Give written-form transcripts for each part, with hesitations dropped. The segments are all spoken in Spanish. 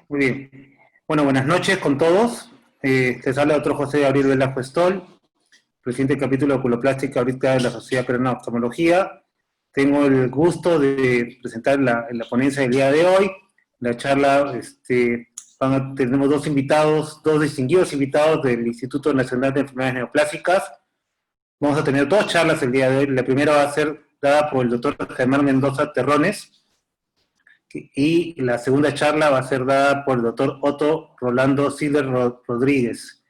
Muy bien. Bueno, buenas noches con todos. Les habla el doctor José Gabriel Velasco Estol, presidente del capítulo de oculoplástica ahorita de la Sociedad Peruana de Oftalmología. Tengo el gusto de presentar la ponencia del día de hoy. La charla, tenemos dos invitados, dos distinguidos invitados del Instituto Nacional de Enfermedades Neoplásicas. Vamos a tener dos charlas el día de hoy. La primera va a ser dada por el doctor Germán Mendoza Terrones, y la segunda charla va a ser dada por el doctor Otto Rolando Siller Rodríguez.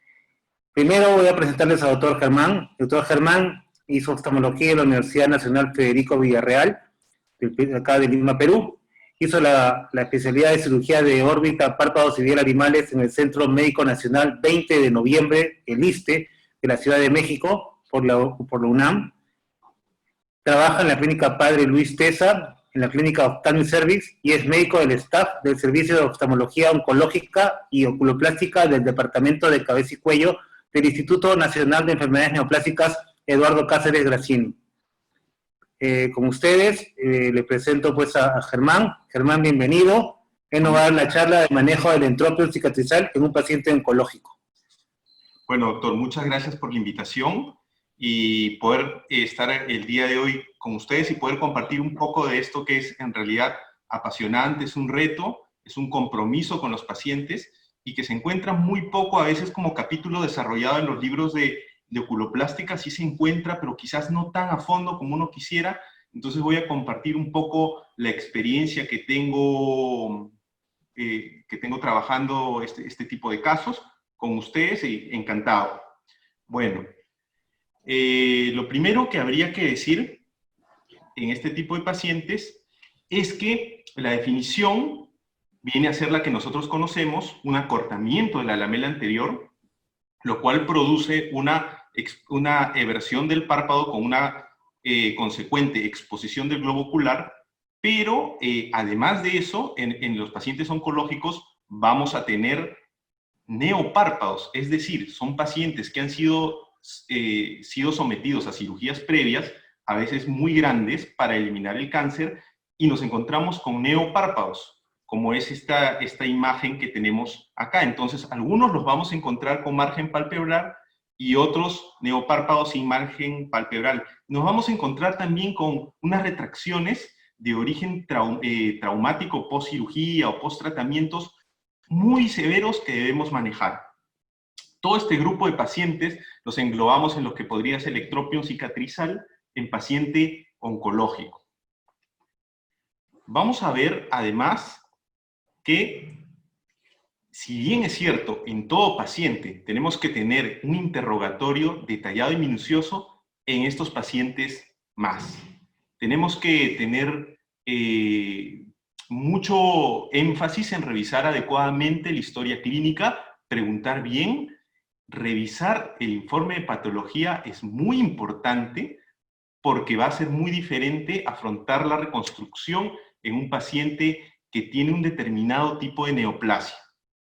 Primero voy a presentarles al doctor Germán. El doctor Germán hizo oftalmología en la Universidad Nacional Federico Villarreal, acá de Lima, Perú. Hizo la especialidad de cirugía de órbita, párpados y biel animales en el Centro Médico Nacional 20 de noviembre, el ISSSTE, de la Ciudad de México, por la UNAM. Trabaja en la clínica Padre Luis Tesa, en la clínica Ophthalmic Service, y es médico del staff del Servicio de Oftalmología Oncológica y Oculoplástica del Departamento de Cabeza y Cuello del Instituto Nacional de Enfermedades Neoplásicas Eduardo Cáceres Grassini. Con ustedes, le presento pues a Germán. Germán, bienvenido. Él nos va a dar la charla de manejo del entropio cicatrizal en un paciente oncológico. Bueno, doctor, muchas gracias por la invitación y poder estar el día de hoy con ustedes y poder compartir un poco de esto que es en realidad apasionante, es un reto, es un compromiso con los pacientes y que se encuentra muy poco a veces como capítulo desarrollado en los libros de oculoplástica, sí se encuentra, pero quizás no tan a fondo como uno quisiera. Entonces voy a compartir un poco la experiencia que tengo trabajando este tipo de casos con ustedes y encantado. Bueno, lo primero que habría que decir en este tipo de pacientes es que la definición viene a ser la que nosotros conocemos, un acortamiento de la lamela anterior, lo cual produce una eversión del párpado con una consecuente exposición del globo ocular, pero además de eso, en los pacientes oncológicos vamos a tener neopárpados, es decir, son pacientes que han sido sometidos a cirugías previas, a veces muy grandes, para eliminar el cáncer, y nos encontramos con neopárpados, como es esta imagen que tenemos acá. Entonces, algunos los vamos a encontrar con margen palpebral y otros neopárpados sin margen palpebral. Nos vamos a encontrar también con unas retracciones de origen traumático post-cirugía o post-tratamientos muy severos que debemos manejar. Todo este grupo de pacientes los englobamos en lo que podría ser el ectropion cicatrizal en paciente oncológico. Vamos a ver además que, si bien es cierto, en todo paciente tenemos que tener un interrogatorio detallado y minucioso, en estos pacientes más. Tenemos que tener mucho énfasis en revisar adecuadamente la historia clínica, preguntar bien, revisar el informe de patología es muy importante porque va a ser muy diferente afrontar la reconstrucción en un paciente que tiene un determinado tipo de neoplasia.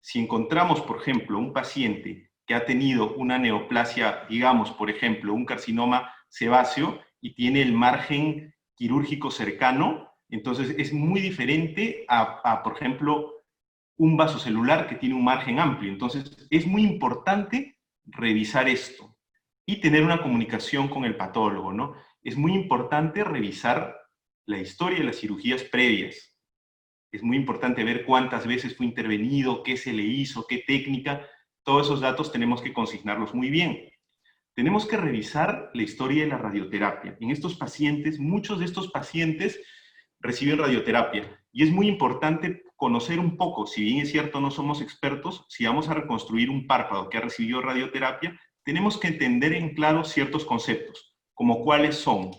Si encontramos, por ejemplo, un paciente que ha tenido una neoplasia, digamos, por ejemplo, un carcinoma sebáceo y tiene el margen quirúrgico cercano, entonces es muy diferente por ejemplo, un vasocelular que tiene un margen amplio. Entonces es muy importante revisar esto y tener una comunicación con el patólogo, ¿no? Es muy importante revisar la historia de las cirugías previas. Es muy importante ver cuántas veces fue intervenido, qué se le hizo, qué técnica. Todos esos datos tenemos que consignarlos muy bien. Tenemos que revisar la historia de la radioterapia. En estos pacientes, muchos de estos pacientes reciben radioterapia. Y es muy importante conocer un poco, si bien es cierto no somos expertos, si vamos a reconstruir un párpado que ha recibido radioterapia, tenemos que entender en claro ciertos conceptos, como cuáles son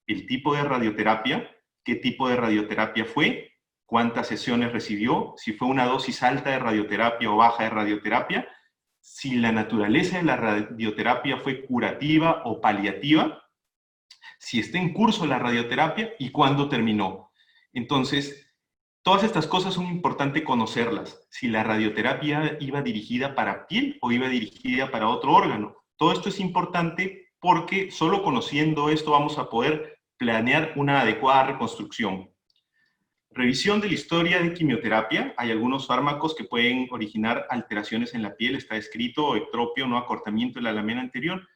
el tipo de radioterapia, qué tipo de radioterapia fue, cuántas sesiones recibió, si fue una dosis alta de radioterapia o baja de radioterapia, si la naturaleza de la radioterapia fue curativa o paliativa, si está en curso la radioterapia y cuándo terminó. Entonces, todas estas cosas son importantes conocerlas. Si la radioterapia iba dirigida para piel o iba dirigida para otro órgano. Todo esto es importante porque solo conociendo esto vamos a poder planear una adecuada reconstrucción. Revisión de la historia de quimioterapia. Hay algunos fármacos que pueden originar alteraciones en la piel, está escrito, ectropio, no acortamiento de la lamela anterior.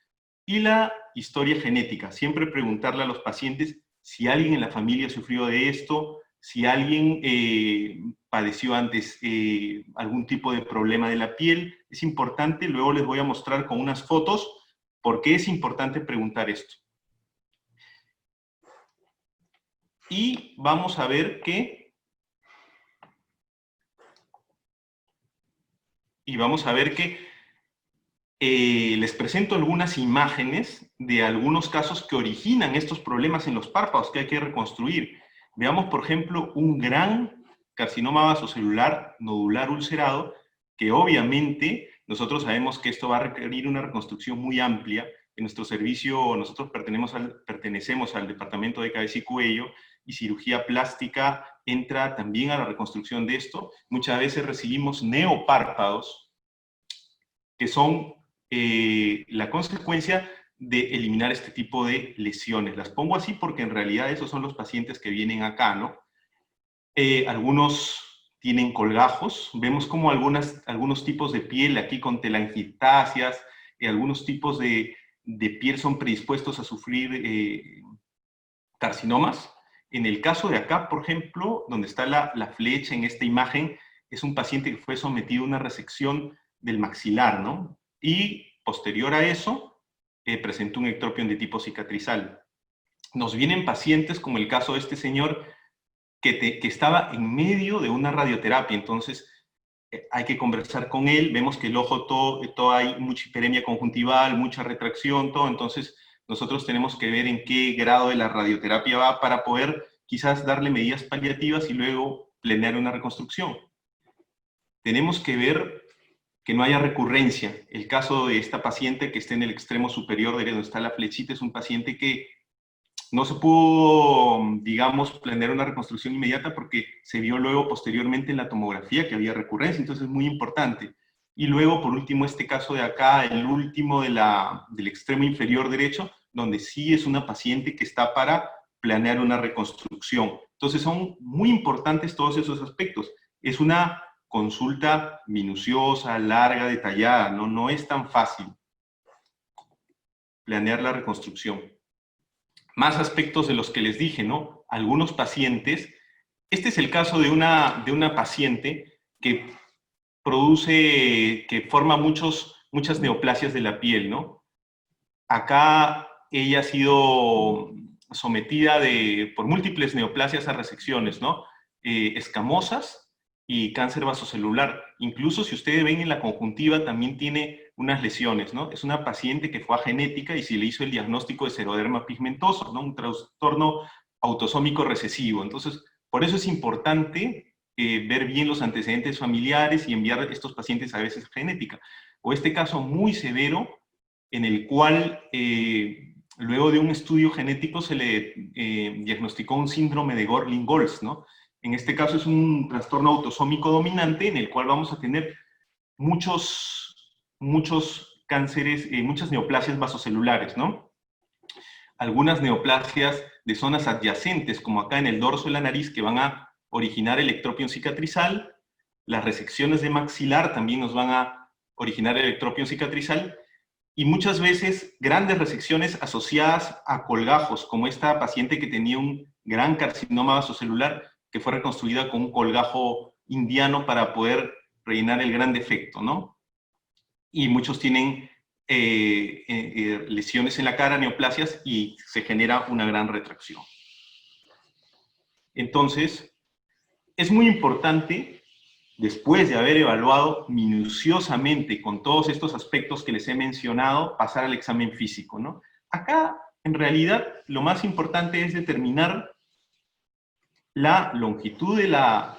Y la historia genética. Siempre preguntarle a los pacientes si alguien en la familia sufrió de esto, si alguien padeció antes algún tipo de problema de la piel. Es importante, luego les voy a mostrar con unas fotos por qué es importante preguntar esto. Y vamos a ver que... les presento algunas imágenes de algunos casos que originan estos problemas en los párpados que hay que reconstruir. Veamos, por ejemplo, un gran carcinoma vasocelular nodular ulcerado, que obviamente nosotros sabemos que esto va a requerir una reconstrucción muy amplia. En nuestro servicio nosotros pertenecemos al departamento de cabeza y cuello, y cirugía plástica entra también a la reconstrucción de esto. Muchas veces recibimos neopárpados, que son la consecuencia de eliminar este tipo de lesiones. Las pongo así porque en realidad esos son los pacientes que vienen acá, ¿no? Algunos tienen colgajos, vemos como algunos tipos de piel aquí con telangiectasias, algunos tipos de piel son predispuestos a sufrir carcinomas. En el caso de acá, por ejemplo, donde está la flecha en esta imagen, es un paciente que fue sometido a una resección del maxilar, ¿no? Y posterior a eso, presentó un ectropion de tipo cicatrizal. Nos vienen pacientes, como el caso de este señor, que estaba en medio de una radioterapia, entonces hay que conversar con él, vemos que el ojo todo hay mucha hiperemia conjuntival, mucha retracción, todo, entonces nosotros tenemos que ver en qué grado de la radioterapia va para poder quizás darle medidas paliativas y luego planear una reconstrucción. Tenemos que ver que no haya recurrencia. El caso de esta paciente que está en el extremo superior de donde está la flechita es un paciente que no se pudo, digamos, planear una reconstrucción inmediata porque se vio luego posteriormente en la tomografía que había recurrencia, entonces es muy importante. Y luego, por último, este caso de acá, el último del extremo inferior derecho, donde sí es una paciente que está para planear una reconstrucción. Entonces son muy importantes todos esos aspectos. Es una consulta minuciosa, larga, detallada, no es tan fácil planear la reconstrucción. Más aspectos de los que les dije, ¿no? Algunos pacientes, este es el caso de una paciente que forma muchas neoplasias de la piel, ¿no? Acá ella ha sido sometida por múltiples neoplasias a resecciones, ¿no? Escamosas y cáncer vasocelular. Incluso si ustedes ven en la conjuntiva también tiene unas lesiones, ¿no? Es una paciente que fue a genética y se le hizo el diagnóstico de seroderma pigmentoso, ¿no? Un trastorno autosómico recesivo. Entonces, por eso es importante ver bien los antecedentes familiares y enviar a estos pacientes a veces genética. O este caso muy severo en el cual luego de un estudio genético se le diagnosticó un síndrome de Gorlin-Goltz, ¿no? En este caso es un trastorno autosómico dominante en el cual vamos a tener muchos cánceres, muchas neoplasias vasocelulares, ¿no? Algunas neoplasias de zonas adyacentes, como acá en el dorso de la nariz, que van a originar el ectropion cicatrizal. Las resecciones de maxilar también nos van a originar el ectropion cicatrizal. Y muchas veces grandes resecciones asociadas a colgajos, como esta paciente que tenía un gran carcinoma vasocelular, que fue reconstruida con un colgajo indiano para poder rellenar el gran defecto, ¿no? Y muchos tienen lesiones en la cara, neoplasias, y se genera una gran retracción. Entonces, es muy importante, después de haber evaluado minuciosamente con todos estos aspectos que les he mencionado, pasar al examen físico, ¿no? Acá, en realidad, lo más importante es determinar la longitud de la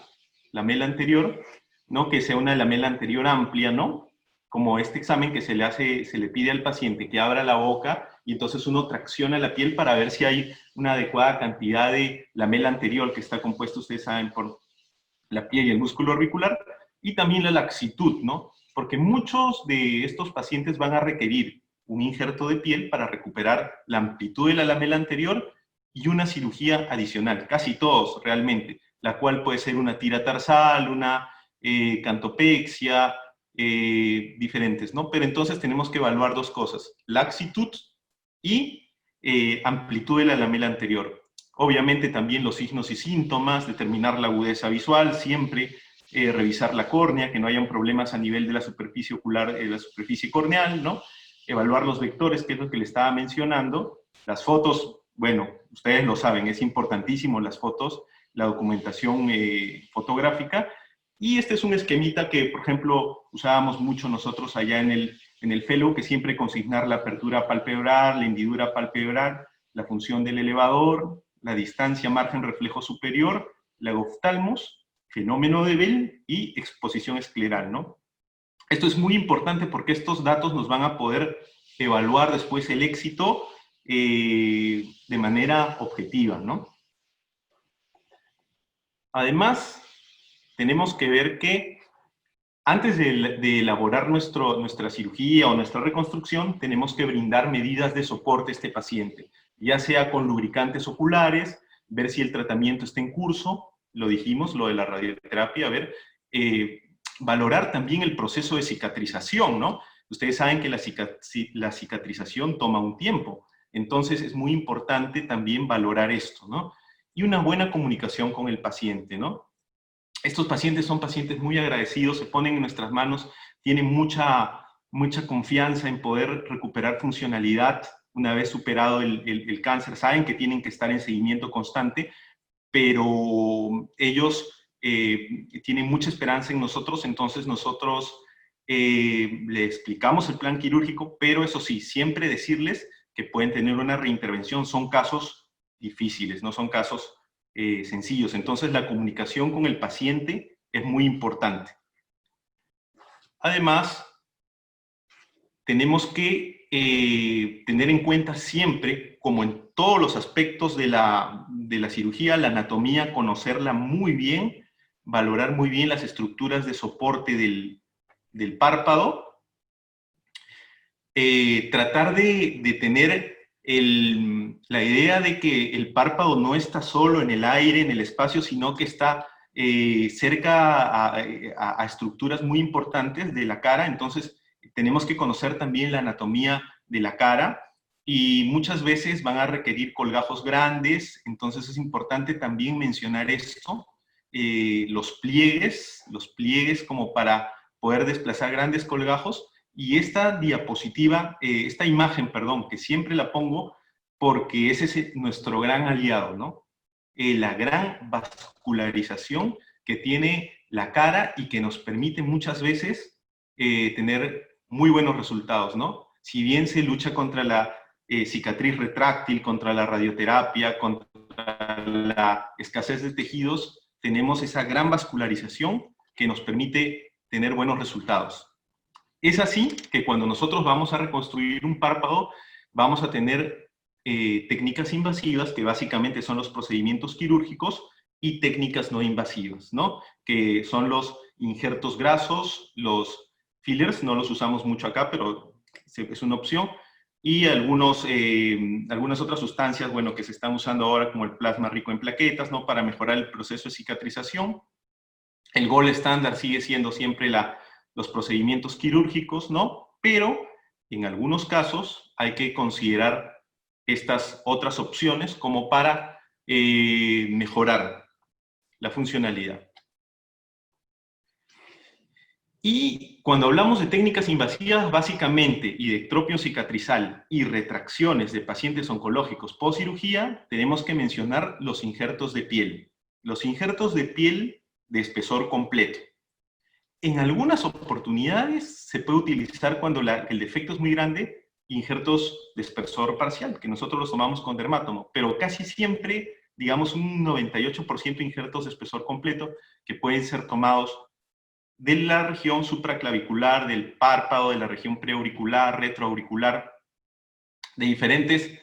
lamela anterior, ¿no? Que sea una lamela anterior amplia, ¿no? Como este examen que se le pide al paciente que abra la boca y entonces uno tracciona la piel para ver si hay una adecuada cantidad de lamela anterior que está compuesta, ustedes saben, por la piel y el músculo orbicular, y también la laxitud, ¿no? Porque muchos de estos pacientes van a requerir un injerto de piel para recuperar la amplitud de la lamela anterior y una cirugía adicional, casi todos realmente. la cual puede ser una tira tarsal, una cantopexia, diferentes, ¿no? Pero entonces tenemos que evaluar dos cosas, laxitud y amplitud de la lamela anterior. Obviamente también los signos y síntomas, determinar la agudeza visual, siempre revisar la córnea, que no hayan problemas a nivel de la superficie ocular, la superficie corneal, ¿no? Evaluar los vectores, que es lo que le estaba mencionando. Las fotos, bueno, ustedes lo saben, es importantísimo las fotos, la documentación fotográfica. Y este es un esquemita que, por ejemplo, usábamos mucho nosotros allá en el fellow, que siempre consignar la apertura palpebral, la hendidura palpebral, la función del elevador, la distancia margen reflejo superior, la oftalmos, fenómeno de Bell y exposición escleral, ¿no? Esto es muy importante porque estos datos nos van a poder evaluar después el éxito de manera objetiva, ¿no? Además, tenemos que ver que antes de elaborar nuestra cirugía o nuestra reconstrucción, tenemos que brindar medidas de soporte a este paciente, ya sea con lubricantes oculares, ver si el tratamiento está en curso, lo dijimos, lo de la radioterapia, a ver, valorar también el proceso de cicatrización, ¿no? Ustedes saben que la cicatrización toma un tiempo, entonces es muy importante también valorar esto, ¿no? Y una buena comunicación con el paciente, ¿no? Estos pacientes son pacientes muy agradecidos, se ponen en nuestras manos, tienen mucha confianza en poder recuperar funcionalidad una vez superado el cáncer. Saben que tienen que estar en seguimiento constante, pero ellos tienen mucha esperanza en nosotros, entonces nosotros le explicamos el plan quirúrgico, pero eso sí, siempre decirles que pueden tener una reintervención. Son casos difíciles, no son casos sencillos. Entonces la comunicación con el paciente es muy importante. Además, tenemos que tener en cuenta siempre, como en todos los aspectos de la cirugía, la anatomía, conocerla muy bien, valorar muy bien las estructuras de soporte del párpado, tratar de tener la idea de que el párpado no está solo en el aire, en el espacio, sino que está cerca a estructuras muy importantes de la cara. Entonces tenemos que conocer también la anatomía de la cara y muchas veces van a requerir colgajos grandes, entonces es importante también mencionar esto, los pliegues como para poder desplazar grandes colgajos. Y esta diapositiva, esta imagen, perdón, que siempre la pongo porque ese es nuestro gran aliado, ¿no? La gran vascularización que tiene la cara y que nos permite muchas veces tener muy buenos resultados, ¿no? Si bien se lucha contra la cicatriz retráctil, contra la radioterapia, contra la escasez de tejidos, tenemos esa gran vascularización que nos permite tener buenos resultados. Es así que cuando nosotros vamos a reconstruir un párpado, vamos a tener técnicas invasivas, que básicamente son los procedimientos quirúrgicos, y técnicas no invasivas, ¿no? Que son los injertos grasos, los fillers, no los usamos mucho acá, pero es una opción, y algunas otras sustancias, bueno, que se están usando ahora, como el plasma rico en plaquetas, ¿no? Para mejorar el proceso de cicatrización. El gold estándar sigue siendo siempre los procedimientos quirúrgicos, ¿no? Pero en algunos casos hay que considerar estas otras opciones como para mejorar la funcionalidad. Y cuando hablamos de técnicas invasivas, básicamente, y de ectropio cicatrizal y retracciones de pacientes oncológicos post cirugía, tenemos que mencionar los injertos de piel. Los injertos de piel de espesor completo. En algunas oportunidades se puede utilizar cuando el defecto es muy grande, injertos de espesor parcial, que nosotros los tomamos con dermátomo, pero casi siempre, digamos un 98% injertos de espesor completo, que pueden ser tomados de la región supraclavicular, del párpado, de la región preauricular, retroauricular, de diferentes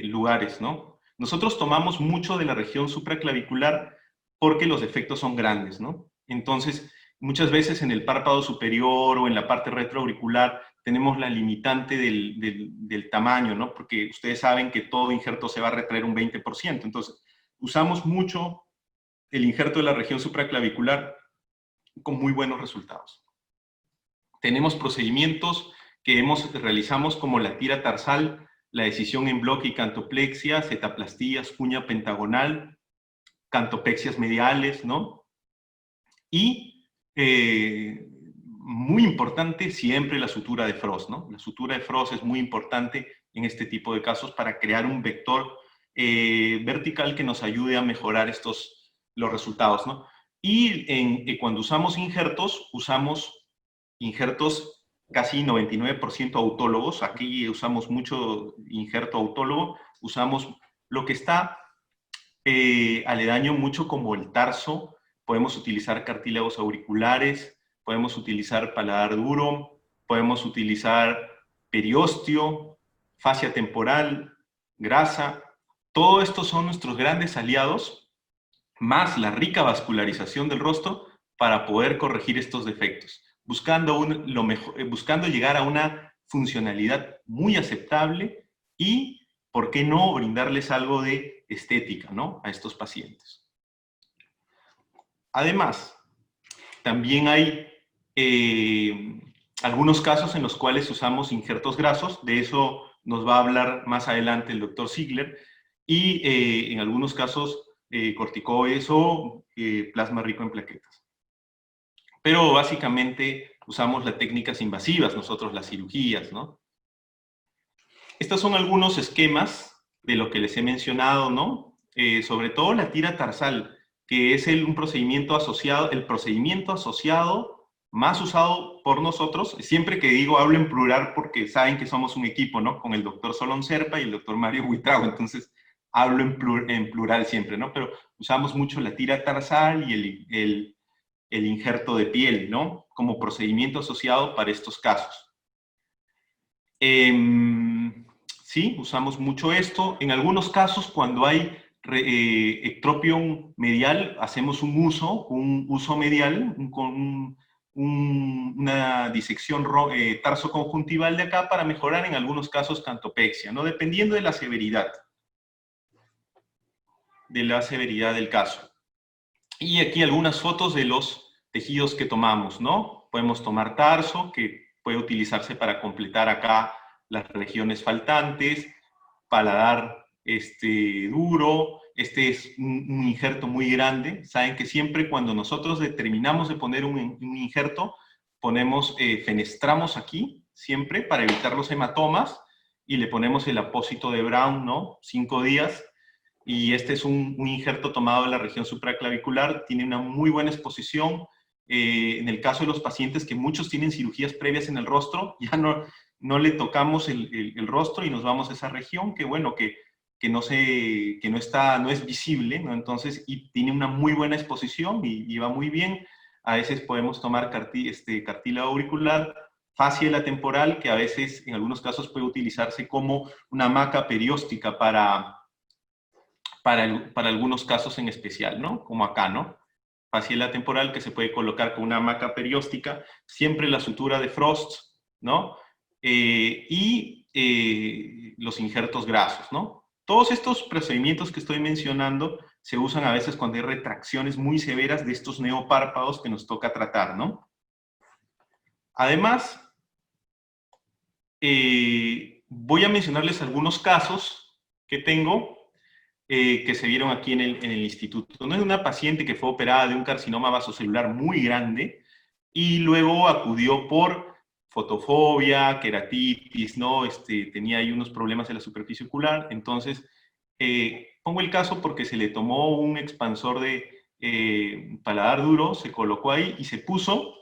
lugares, ¿no? Nosotros tomamos mucho de la región supraclavicular porque los defectos son grandes, ¿no? Entonces, muchas veces en el párpado superior o en la parte retroauricular tenemos la limitante del tamaño, ¿no? Porque ustedes saben que todo injerto se va a retraer un 20%. Entonces, usamos mucho el injerto de la región supraclavicular con muy buenos resultados. Tenemos procedimientos que realizamos como la tira tarsal, la decisión en bloque y cantoplexia, setaplastías, cuña pentagonal, cantopexias mediales, ¿no? Y muy importante siempre la sutura de Frost, ¿no? La sutura de Frost es muy importante en este tipo de casos para crear un vector vertical que nos ayude a mejorar los resultados, ¿no? Y cuando usamos injertos casi 99% autólogos. Aquí usamos mucho injerto autólogo. Usamos lo que está aledaño mucho como el tarso. Podemos utilizar cartílagos auriculares, podemos utilizar paladar duro, podemos utilizar periósteo, fascia temporal, grasa. Todo esto son nuestros grandes aliados, más la rica vascularización del rostro para poder corregir estos defectos, buscando llegar a una funcionalidad muy aceptable y, ¿por qué no, brindarles algo de estética, ¿no?, a estos pacientes? Además, también hay algunos casos en los cuales usamos injertos grasos. De eso nos va a hablar más adelante el doctor Ziegler. Y en algunos casos corticoides o plasma rico en plaquetas. Pero básicamente usamos las técnicas invasivas, nosotros las cirugías, ¿no? Estos son algunos esquemas de lo que les he mencionado, ¿no? Sobre todo la tira tarsal, que es un procedimiento asociado, el procedimiento asociado más usado por nosotros. Siempre que digo hablo en plural porque saben que somos un equipo, ¿no? Con el doctor Solón Serpa y el doctor Mario Huitrago, entonces hablo en plural siempre, ¿no? Pero usamos mucho la tira tarsal y el injerto de piel, ¿no?, como procedimiento asociado para estos casos. Sí, usamos mucho esto. En algunos casos, cuando hay ectropión medial, hacemos un uso medial, con una disección tarsoconjuntival de acá para mejorar en algunos casos cantopexia, ¿no?, dependiendo de la severidad del caso. Y aquí algunas fotos de los tejidos que tomamos, ¿no? Podemos tomar tarso, que puede utilizarse para completar acá las regiones faltantes, paladar duro. Este es un injerto muy grande. Saben que siempre cuando nosotros determinamos de poner un injerto, fenestramos aquí, siempre, para evitar los hematomas, y le ponemos el apósito de Brown, ¿no?, 5 días. Y este es un injerto tomado de la región supraclavicular, tiene una muy buena exposición. En el caso de los pacientes que muchos tienen cirugías previas en el rostro, ya no le tocamos el rostro y nos vamos a esa región que, bueno, que no es visible, ¿no? Entonces, y tiene una muy buena exposición y va muy bien. A veces podemos tomar cartílago auricular, fascia temporal, que a veces, en algunos casos, puede utilizarse como una hamaca perióstica para algunos casos en especial, ¿no? Como acá, ¿no? Fasciela temporal que se puede colocar con una hamaca perióstica, siempre la sutura de Frost, ¿no? Los injertos grasos, ¿no? Todos estos procedimientos que estoy mencionando se usan a veces cuando hay retracciones muy severas de estos neopárpados que nos toca tratar, ¿no? Además, voy a mencionarles algunos casos que tengo que se vieron aquí en el instituto. No es una paciente que fue operada de un carcinoma vasocelular muy grande y luego acudió por fotofobia, queratitis, ¿no? Tenía ahí unos problemas en la superficie ocular. Entonces, pongo el caso porque se le tomó un expansor de paladar duro, se colocó ahí y se puso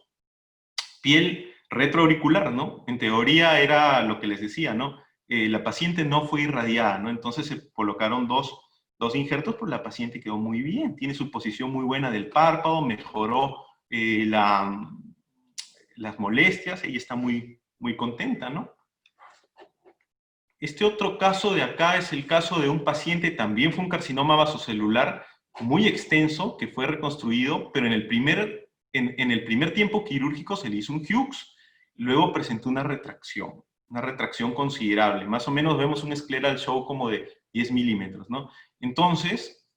piel retroauricular, ¿no? En teoría era lo que les decía, ¿no? La paciente no fue irradiada, ¿no? Entonces se colocaron dos injertos, pues la paciente quedó muy bien, tiene su posición muy buena del párpado, mejoró las molestias, ella está muy, muy contenta, ¿no? Este otro caso de acá es el caso de un paciente, también fue un carcinoma vasocelular muy extenso, que fue reconstruido, pero en el primer tiempo quirúrgico se le hizo un Hughes, luego presentó una retracción considerable. Más o menos vemos un scleral show como de 10 milímetros, ¿no? Entonces,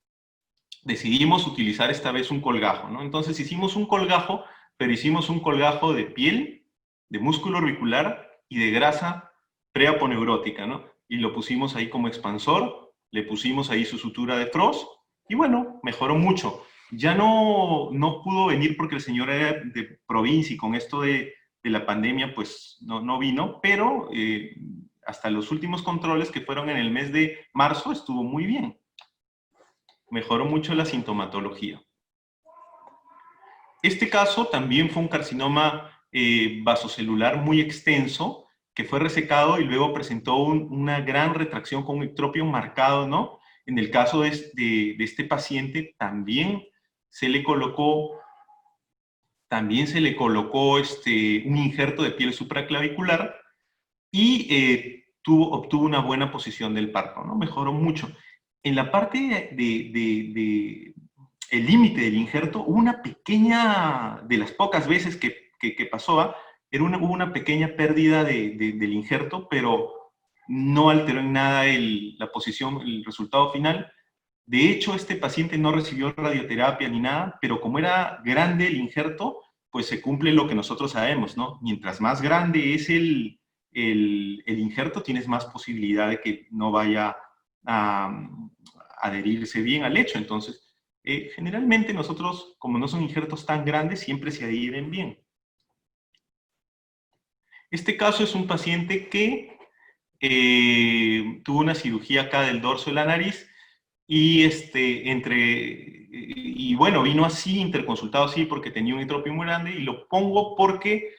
decidimos utilizar esta vez un colgajo, ¿no? Entonces hicimos un colgajo, pero hicimos un colgajo de piel, de músculo auricular y de grasa preaponeurótica, ¿no? Y lo pusimos ahí como expansor, le pusimos ahí su sutura de Frost, y bueno, mejoró mucho. Ya no pudo venir porque el señor era de provincia y con esto de la pandemia, pues no vino, pero hasta los últimos controles que fueron en el mes de marzo estuvo muy bien. Mejoró mucho la sintomatología. Este caso también fue un carcinoma vasocelular muy extenso, que fue resecado y luego presentó una gran retracción con un ectropio marcado, ¿no? En el caso de este paciente también se le colocó un injerto de piel supraclavicular y obtuvo una buena posición del párpado, ¿no? Mejoró mucho. En la parte el límite del injerto, hubo una pequeña, de las pocas veces que pasó, hubo una pequeña pérdida del injerto, pero no alteró en nada la posición, el resultado final. De hecho, este paciente no recibió radioterapia ni nada, pero como era grande el injerto, pues se cumple lo que nosotros sabemos, ¿no? Mientras más grande es el injerto, tienes más posibilidad de que no vaya a adherirse bien al lecho. Entonces, generalmente nosotros, como no son injertos tan grandes, siempre se adhieren bien. Este caso es un paciente que tuvo una cirugía acá del dorso de la nariz y, bueno, vino así, interconsultado así, porque tenía un entropio muy grande, y lo pongo porque,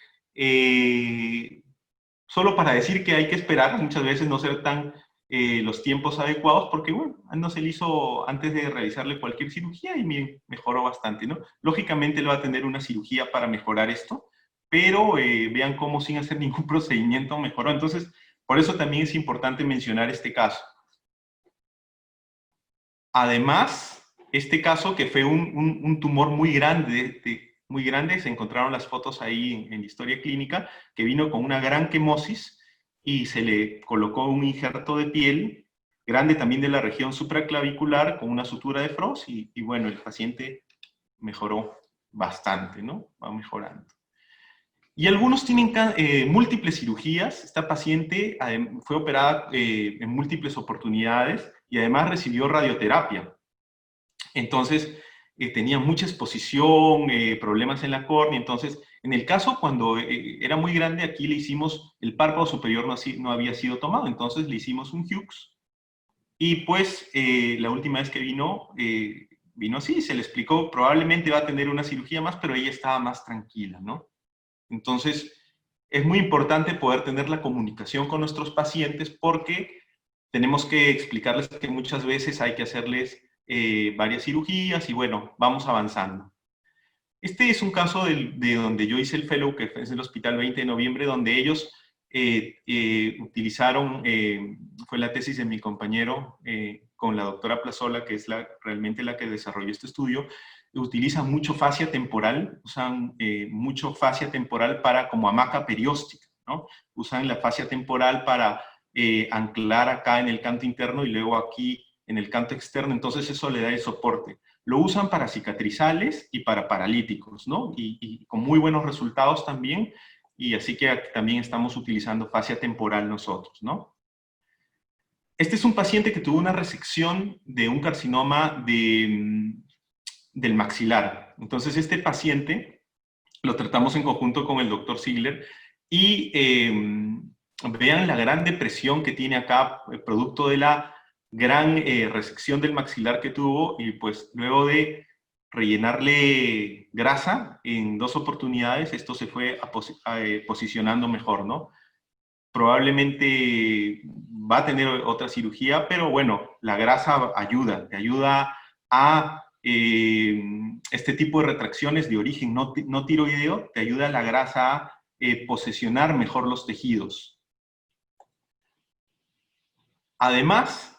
solo para decir que hay que esperar, muchas veces no ser tan los tiempos adecuados, porque, bueno, no se le hizo antes de realizarle cualquier cirugía y mejoró bastante, ¿no? Lógicamente él va a tener una cirugía para mejorar esto, pero vean cómo sin hacer ningún procedimiento mejoró. Entonces, por eso también es importante mencionar este caso. Además, este caso que fue un tumor muy grande, se encontraron las fotos ahí en historia clínica, que vino con una gran quemosis y se le colocó un injerto de piel, grande también de la región supraclavicular, con una sutura de Frost, y bueno, el paciente mejoró bastante, ¿no? Va mejorando. Y algunos tienen múltiples cirugías. Esta paciente fue operada en múltiples oportunidades y además recibió radioterapia. Entonces, tenía mucha exposición, problemas en la córnea. Entonces, en el caso cuando era muy grande, aquí le hicimos, el párpado superior no había sido tomado, entonces le hicimos un Hughes. Y pues, la última vez que vino así, se le explicó, probablemente va a tener una cirugía más, pero ella estaba más tranquila, ¿no? Entonces, es muy importante poder tener la comunicación con nuestros pacientes, porque tenemos que explicarles que muchas veces hay que hacerles varias cirugías y bueno, vamos avanzando. Este es un caso de donde yo hice el fellow, que fue en el Hospital 20 de Noviembre, donde ellos utilizaron, fue la tesis de mi compañero con la doctora Plazola, que es realmente la que desarrolló este estudio. Utilizan mucho fascia temporal, usan mucho fascia temporal como hamaca perióstica, ¿no? Usan la fascia temporal para anclar acá en el canto interno y luego aquí en el canto externo, entonces eso le da el soporte. Lo usan para cicatrizales y para paralíticos, ¿no? Y con muy buenos resultados también, y así que también estamos utilizando fascia temporal nosotros, ¿no? Este es un paciente que tuvo una resección de un carcinoma del maxilar. Entonces, este paciente lo tratamos en conjunto con el doctor Ziegler y vean la gran depresión que tiene acá, producto de la gran resección del maxilar que tuvo, y pues luego de rellenarle grasa en 2 oportunidades, esto se fue posicionando mejor, ¿no? Probablemente va a tener otra cirugía, pero bueno, la grasa te ayuda a este tipo de retracciones de origen no tiroideo, te ayuda la grasa a posicionar mejor los tejidos. Además,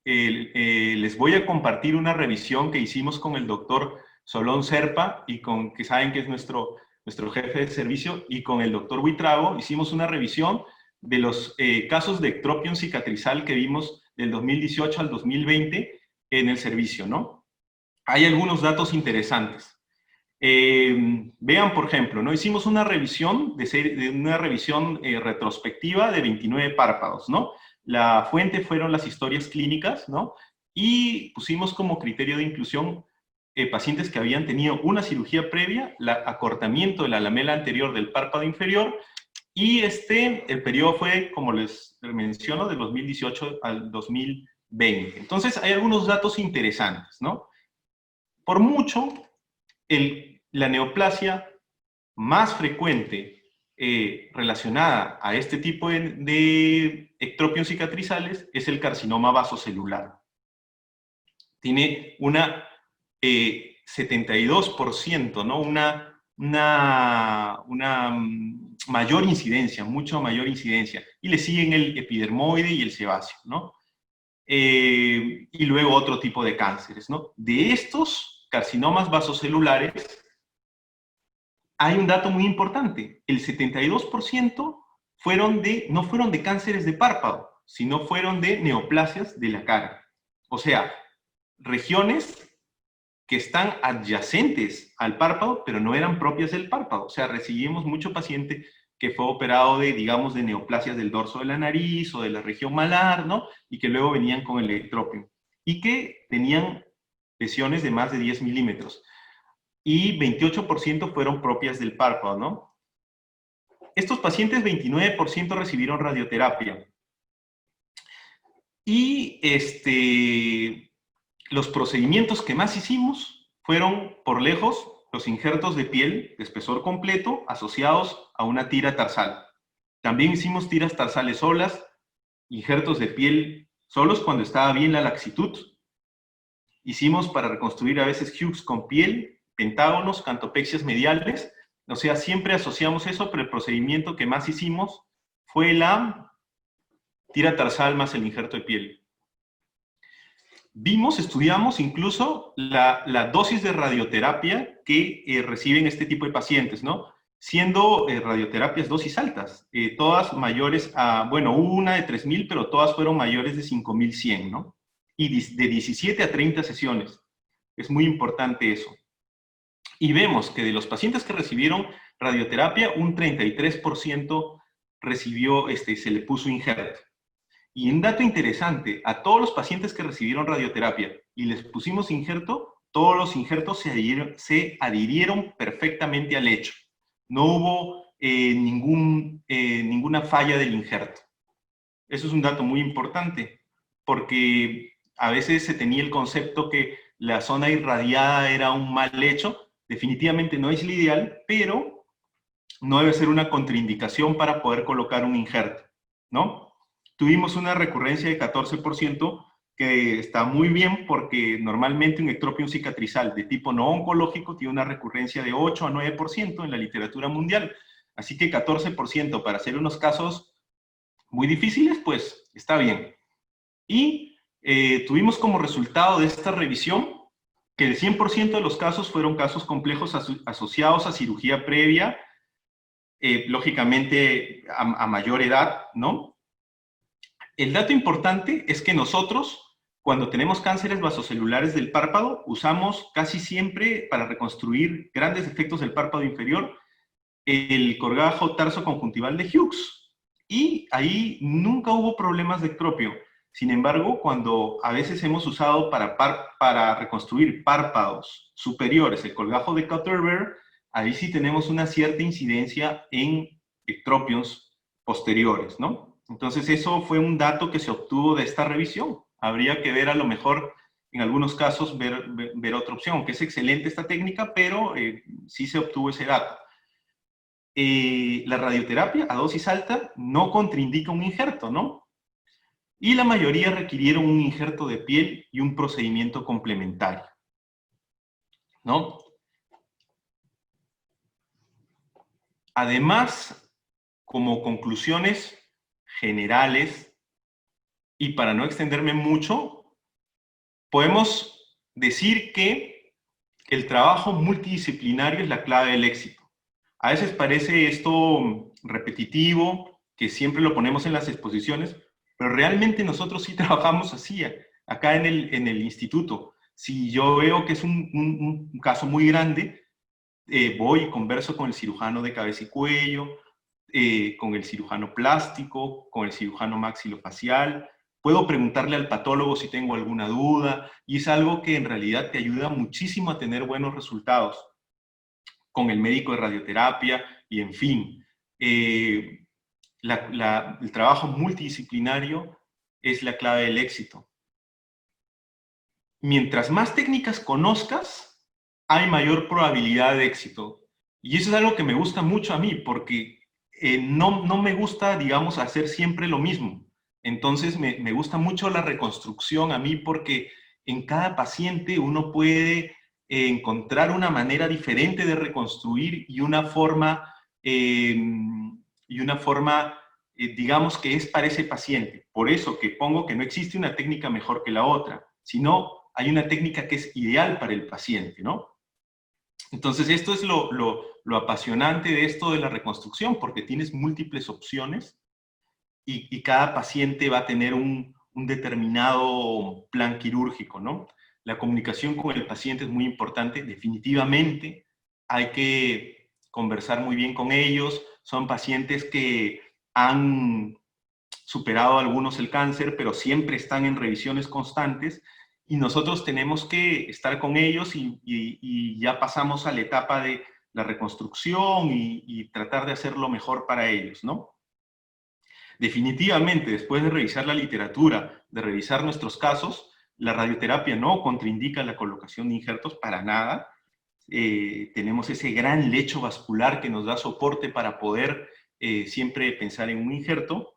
les voy a compartir una revisión que hicimos con el doctor Solón Serpa, y que saben que es nuestro jefe de servicio, y con el doctor Buitrago. Hicimos una revisión de los casos de ectropión cicatrizal que vimos del 2018 al 2020, en el servicio, ¿no? Hay algunos datos interesantes. Vean, por ejemplo, ¿no? Hicimos una revisión, retrospectiva de 29 párpados, ¿no? La fuente fueron las historias clínicas, ¿no? Y pusimos como criterio de inclusión pacientes que habían tenido una cirugía previa, el acortamiento de la lamela anterior del párpado inferior, y el periodo fue, como les menciono, del 2018 al 2020. Entonces, hay algunos datos interesantes, ¿no? Por mucho, la neoplasia más frecuente relacionada a este tipo de ectropios cicatrizales es el carcinoma vasocelular. Tiene una 72%, ¿no? Una mayor incidencia, mucho mayor incidencia. Y le siguen el epidermoide y el sebáceo, ¿no? Y luego otro tipo de cánceres, ¿no? De estos carcinomas vasocelulares, hay un dato muy importante. El 72% no fueron de cánceres de párpado, sino fueron de neoplasias de la cara. O sea, regiones que están adyacentes al párpado, pero no eran propias del párpado. O sea, recibimos mucho paciente que fue operado digamos, de neoplasias del dorso de la nariz o de la región malar, ¿no? Y que luego venían con el ectropio. Y que tenían lesiones de más de 10 milímetros. Y 28% fueron propias del párpado, ¿no? Estos pacientes, 29% recibieron radioterapia. Y los procedimientos que más hicimos fueron, por lejos, los injertos de piel de espesor completo asociados a una tira tarsal. También hicimos tiras tarsales solas, injertos de piel solos cuando estaba bien la laxitud. Hicimos para reconstruir a veces Hughes con piel, pentágonos, cantopexias mediales. O sea, siempre asociamos eso, pero el procedimiento que más hicimos fue la tira tarsal más el injerto de piel. Estudiamos incluso la dosis de radioterapia que reciben este tipo de pacientes, ¿no? Siendo radioterapias dosis altas, todas mayores a, bueno, hubo una de 3.000, pero todas fueron mayores de 5.100, ¿no? Y de 17 a 30 sesiones. Es muy importante eso. Y vemos que de los pacientes que recibieron radioterapia, un 33% recibió, se le puso injerto. Y un dato interesante, a todos los pacientes que recibieron radioterapia y les pusimos injerto, todos los injertos se adhirieron perfectamente al lecho. No hubo ninguna falla del injerto. Eso es un dato muy importante, porque a veces se tenía el concepto que la zona irradiada era un mal lecho. Definitivamente no es el ideal, pero no debe ser una contraindicación para poder colocar un injerto, ¿no? Tuvimos una recurrencia de 14%, que está muy bien porque normalmente un ectropium cicatrizal de tipo no oncológico tiene una recurrencia de 8 a 9% en la literatura mundial. Así que 14% para hacer unos casos muy difíciles, pues está bien. Y tuvimos como resultado de esta revisión que el 100% de los casos fueron casos complejos asociados a cirugía previa, lógicamente a mayor edad, ¿no? El dato importante es que nosotros, cuando tenemos cánceres vasocelulares del párpado, usamos casi siempre, para reconstruir grandes defectos del párpado inferior, el corgajo tarso-conjuntival de Hughes. Y ahí nunca hubo problemas de ectropio. Sin embargo, cuando a veces hemos usado para reconstruir párpados superiores el colgajo de Cutterberg, ahí sí tenemos una cierta incidencia en ectropios posteriores, ¿no? Entonces eso fue un dato que se obtuvo de esta revisión. Habría que ver, a lo mejor, en algunos casos, ver otra opción, aunque es excelente esta técnica, pero sí se obtuvo ese dato. La radioterapia a dosis alta no contraindica un injerto, ¿no? Y la mayoría requirieron un injerto de piel y un procedimiento complementario, ¿no? Además, como conclusiones generales, y para no extenderme mucho, podemos decir que el trabajo multidisciplinario es la clave del éxito. A veces parece esto repetitivo, que siempre lo ponemos en las exposiciones, pero realmente nosotros sí trabajamos así. acá en el instituto. Si yo veo que es un caso muy grande, voy y converso con el cirujano de cabeza y cuello, con el cirujano plástico, con el cirujano maxilofacial. Puedo preguntarle al patólogo si tengo alguna duda, y es algo que en realidad te ayuda muchísimo a tener buenos resultados con el médico de radioterapia, y en fin. El trabajo multidisciplinario es la clave del éxito. Mientras más técnicas conozcas, hay mayor probabilidad de éxito. Y eso es algo que me gusta mucho a mí, porque no me gusta, digamos, hacer siempre lo mismo. Entonces me gusta mucho la reconstrucción a mí, porque en cada paciente uno puede encontrar una manera diferente de reconstruir y una forma, digamos, que es para ese paciente. Por eso que pongo que no existe una técnica mejor que la otra, sino hay una técnica que es ideal para el paciente, ¿no? Entonces, esto es lo apasionante de esto de la reconstrucción, porque tienes múltiples opciones y cada paciente va a tener un determinado plan quirúrgico, ¿no? La comunicación con el paciente es muy importante, definitivamente. Hay que conversar muy bien con ellos. Son pacientes que han superado algunos el cáncer, pero siempre están en revisiones constantes, y nosotros tenemos que estar con ellos y ya pasamos a la etapa de la reconstrucción y tratar de hacer lo mejor para ellos, ¿no? Definitivamente, después de revisar la literatura, de revisar nuestros casos, la radioterapia no contraindica la colocación de injertos para nada. Tenemos ese gran lecho vascular que nos da soporte para poder siempre pensar en un injerto.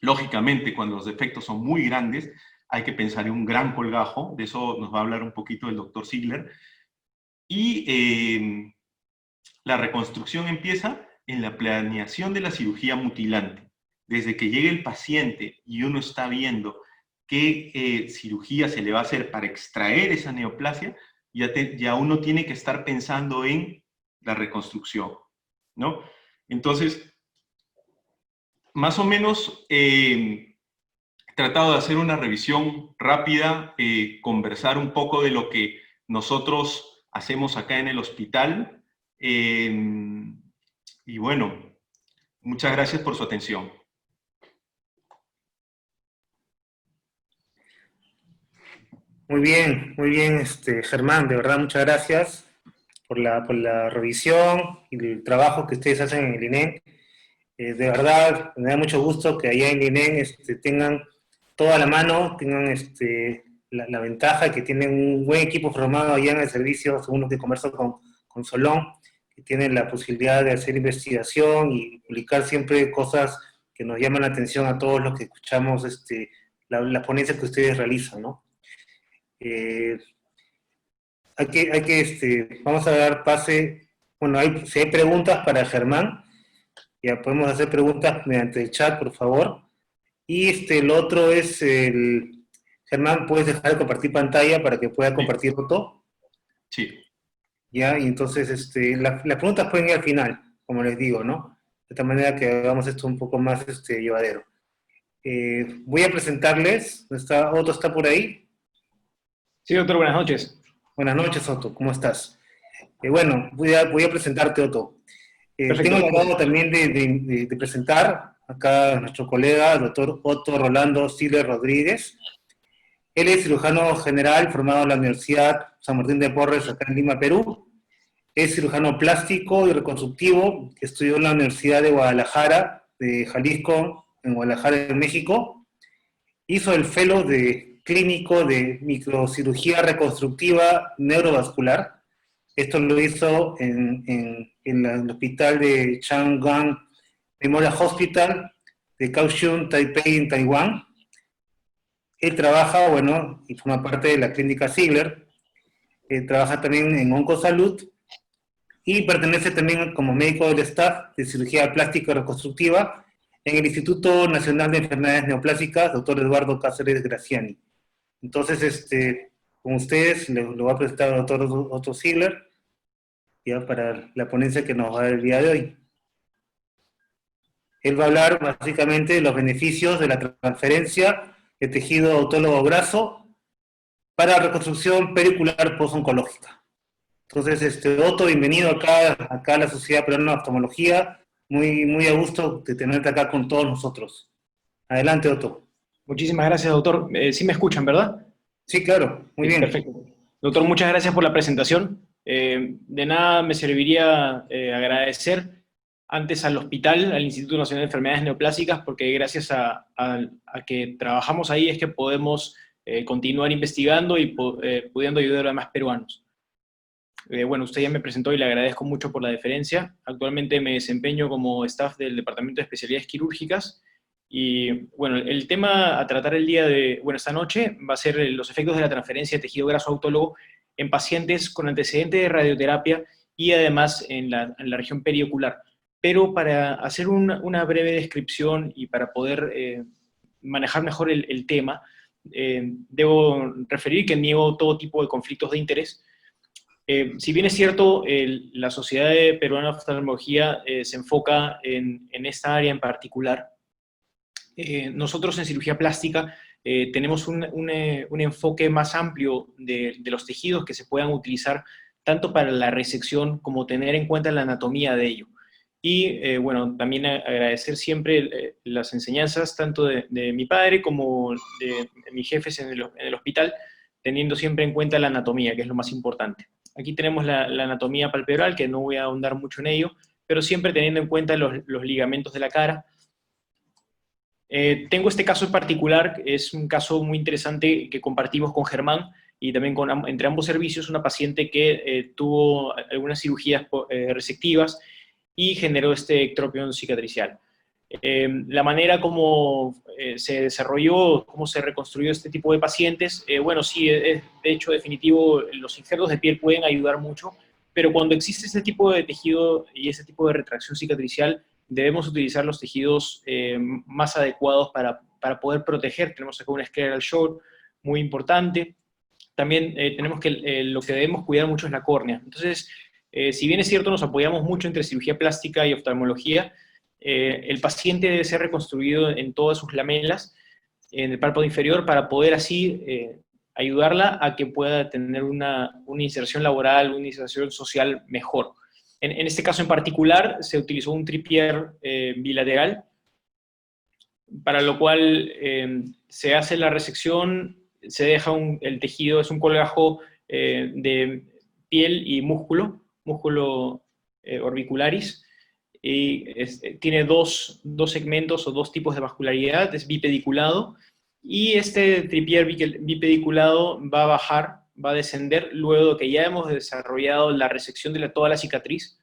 Lógicamente, cuando los defectos son muy grandes, hay que pensar en un gran colgajo. De eso nos va a hablar un poquito el doctor Ziegler. Y la reconstrucción empieza en la planeación de la cirugía mutilante. Desde que llegue el paciente y uno está viendo qué cirugía se le va a hacer para extraer esa neoplasia, ya uno tiene que estar pensando en la reconstrucción, ¿no? Entonces, más o menos he tratado de hacer una revisión rápida, conversar un poco de lo que nosotros hacemos acá en el hospital. Y bueno, muchas gracias por su atención. Muy bien, Germán, de verdad, muchas gracias por la revisión y el trabajo que ustedes hacen en el INEN. De verdad, me da mucho gusto que allá en el INEN tengan toda la mano, tengan la ventaja que tienen un buen equipo formado allá en el servicio, según lo que converso con Solón, que tienen la posibilidad de hacer investigación y publicar siempre cosas que nos llaman la atención a todos los que escuchamos la ponencia que ustedes realizan, ¿no? Vamos a dar pase, bueno, si hay preguntas para Germán, ya podemos hacer preguntas mediante el chat, por favor. Y lo otro es, Germán, ¿puedes dejar de compartir pantalla para que pueda compartir foto? Sí. Ya, y entonces las preguntas pueden ir al final, como les digo, ¿no? De esta manera que hagamos esto un poco más llevadero. Voy a presentarles, ¿Otto está por ahí? Sí, doctor, buenas noches. Buenas noches, Otto, ¿cómo estás? Bueno, voy a presentarte, Otto. Tengo el agrado también de presentar acá a nuestro colega, el doctor Otto Rolando Ziegler Rodríguez. Él es cirujano general formado en la Universidad San Martín de Porres, acá en Lima, Perú. Es cirujano plástico y reconstructivo, que estudió en la Universidad de Guadalajara, de Jalisco, en Guadalajara, en México. Hizo el fellow de clínico de microcirugía reconstructiva neurovascular. Esto lo hizo en el hospital de Chang'an Memorial Hospital de Kaohsiung, Taipei, en Taiwán. Él trabaja, bueno, y forma parte de la clínica Ziegler. Trabaja también en Oncosalud y pertenece también como médico del staff de cirugía plástica y reconstructiva en el Instituto Nacional de Enfermedades Neoplásicas, doctor Eduardo Cáceres Graciani. Entonces, con ustedes, lo va a presentar el doctor Otto Ziegler, ya para la ponencia que nos va a dar el día de hoy. Él va a hablar básicamente de los beneficios de la transferencia de tejido autólogo graso para reconstrucción pericular posoncológica. Entonces, Otto, bienvenido acá a la Sociedad Peruana de Oftalmología. Muy a gusto de tenerte acá con todos nosotros. Adelante, Otto. Muchísimas gracias, doctor. Sí me escuchan, ¿verdad? Sí, claro, muy bien. Perfecto. Doctor, muchas gracias por la presentación. De nada me serviría agradecer antes al hospital, al Instituto Nacional de Enfermedades Neoplásicas, porque gracias a que trabajamos ahí es que podemos continuar investigando y pudiendo ayudar a más peruanos. Bueno, usted ya me presentó y le agradezco mucho por la deferencia. Actualmente me desempeño como staff del Departamento de Especialidades Quirúrgicas y, bueno, el tema a tratar esta noche va a ser los efectos de la transferencia de tejido graso autólogo en pacientes con antecedente de radioterapia y además en la región periocular. Pero para hacer una breve descripción y para poder manejar mejor el tema, debo referir que niego todo tipo de conflictos de interés. Si bien es cierto, la Sociedad Peruana de Oftalmología se enfoca en esta área en particular, nosotros en cirugía plástica tenemos un enfoque más amplio de los tejidos que se puedan utilizar tanto para la resección como tener en cuenta la anatomía de ello. Y bueno, también agradecer siempre las enseñanzas tanto de mi padre como de mis jefes en el hospital, teniendo siempre en cuenta la anatomía, que es lo más importante. Aquí tenemos la anatomía palpebral, que no voy a ahondar mucho en ello, pero siempre teniendo en cuenta los ligamentos de la cara. Tengo este caso en particular, es un caso muy interesante que compartimos con Germán y también entre ambos servicios, una paciente que tuvo algunas cirugías resectivas y generó este ectropión cicatricial. La manera como se desarrolló, cómo se reconstruyó este tipo de pacientes, bueno, sí, de hecho, definitivo, los injertos de piel pueden ayudar mucho, pero cuando existe este tipo de tejido y este tipo de retracción cicatricial, debemos utilizar los tejidos más adecuados para poder proteger. Tenemos acá un scleral short muy importante. También tenemos que lo que debemos cuidar mucho es la córnea. Entonces, si bien es cierto, nos apoyamos mucho entre cirugía plástica y oftalmología, el paciente debe ser reconstruido en todas sus lamelas, en el párpado inferior, para poder así ayudarla a que pueda tener una inserción laboral, una inserción social mejor. En este caso en particular, se utilizó un tripier bilateral, para lo cual se hace la resección, se deja el tejido, es un colgajo de piel y músculo orbicularis, y tiene dos segmentos o dos tipos de vascularidad, es bipediculado, y este tripier bipediculado va a bajar, va a descender luego de que ya hemos desarrollado la resección de toda la cicatriz.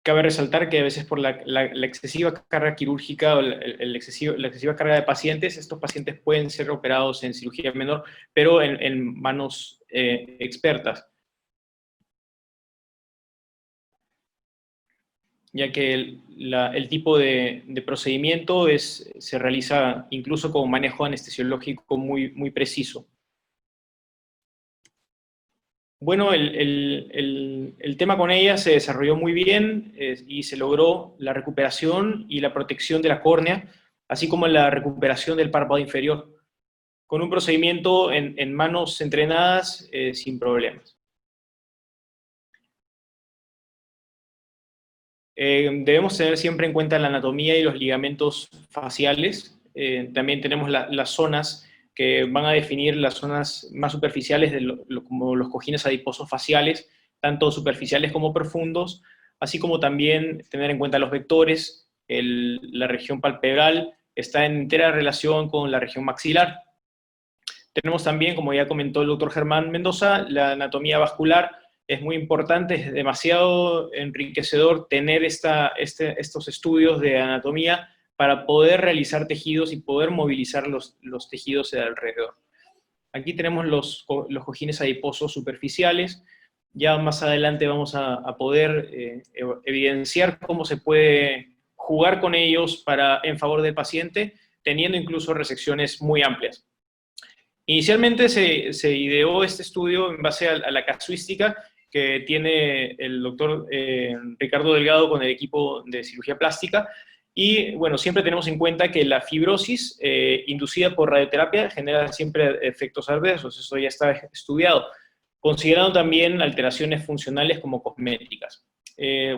Cabe resaltar que a veces por la excesiva carga quirúrgica o la excesiva carga de pacientes, estos pacientes pueden ser operados en cirugía menor, pero en manos expertas, ya que el tipo de procedimiento se realiza incluso con manejo anestesiológico muy preciso. Bueno, el tema con ella se desarrolló muy bien y se logró la recuperación y la protección de la córnea, así como la recuperación del párpado inferior, con un procedimiento en manos entrenadas sin problemas. Debemos tener siempre en cuenta la anatomía y los ligamentos faciales. También tenemos las zonas que van a definir las zonas más superficiales, como los cojines adiposos faciales, tanto superficiales como profundos, así como también tener en cuenta los vectores. La región palpebral está en entera relación con la región maxilar. Tenemos también, como ya comentó el doctor Germán Mendoza, la anatomía vascular. Es muy importante, es demasiado enriquecedor tener estos estudios de anatomía para poder realizar tejidos y poder movilizar los tejidos de alrededor. Aquí tenemos los cojines adiposos superficiales. Ya más adelante vamos a poder evidenciar cómo se puede jugar con ellos en favor del paciente, teniendo incluso resecciones muy amplias. Inicialmente se ideó este estudio en base a la casuística que tiene el doctor Ricardo Delgado con el equipo de cirugía plástica, Y bueno, siempre tenemos en cuenta que la fibrosis inducida por radioterapia genera siempre efectos adversos, eso ya está estudiado, considerando también alteraciones funcionales como cosméticas.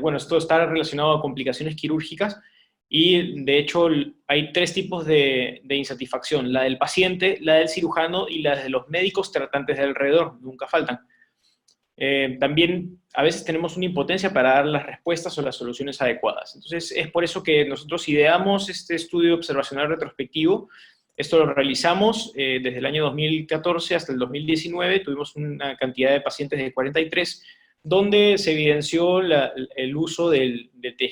Bueno, esto está relacionado a complicaciones quirúrgicas y de hecho hay 3 tipos de insatisfacción, la del paciente, la del cirujano y la de los médicos tratantes de alrededor, nunca faltan. También a veces tenemos una impotencia para dar las respuestas o las soluciones adecuadas. Entonces es por eso que nosotros ideamos este estudio observacional retrospectivo. Esto lo realizamos desde el año 2014 hasta el 2019, tuvimos una cantidad de pacientes de 43, donde se evidenció el uso de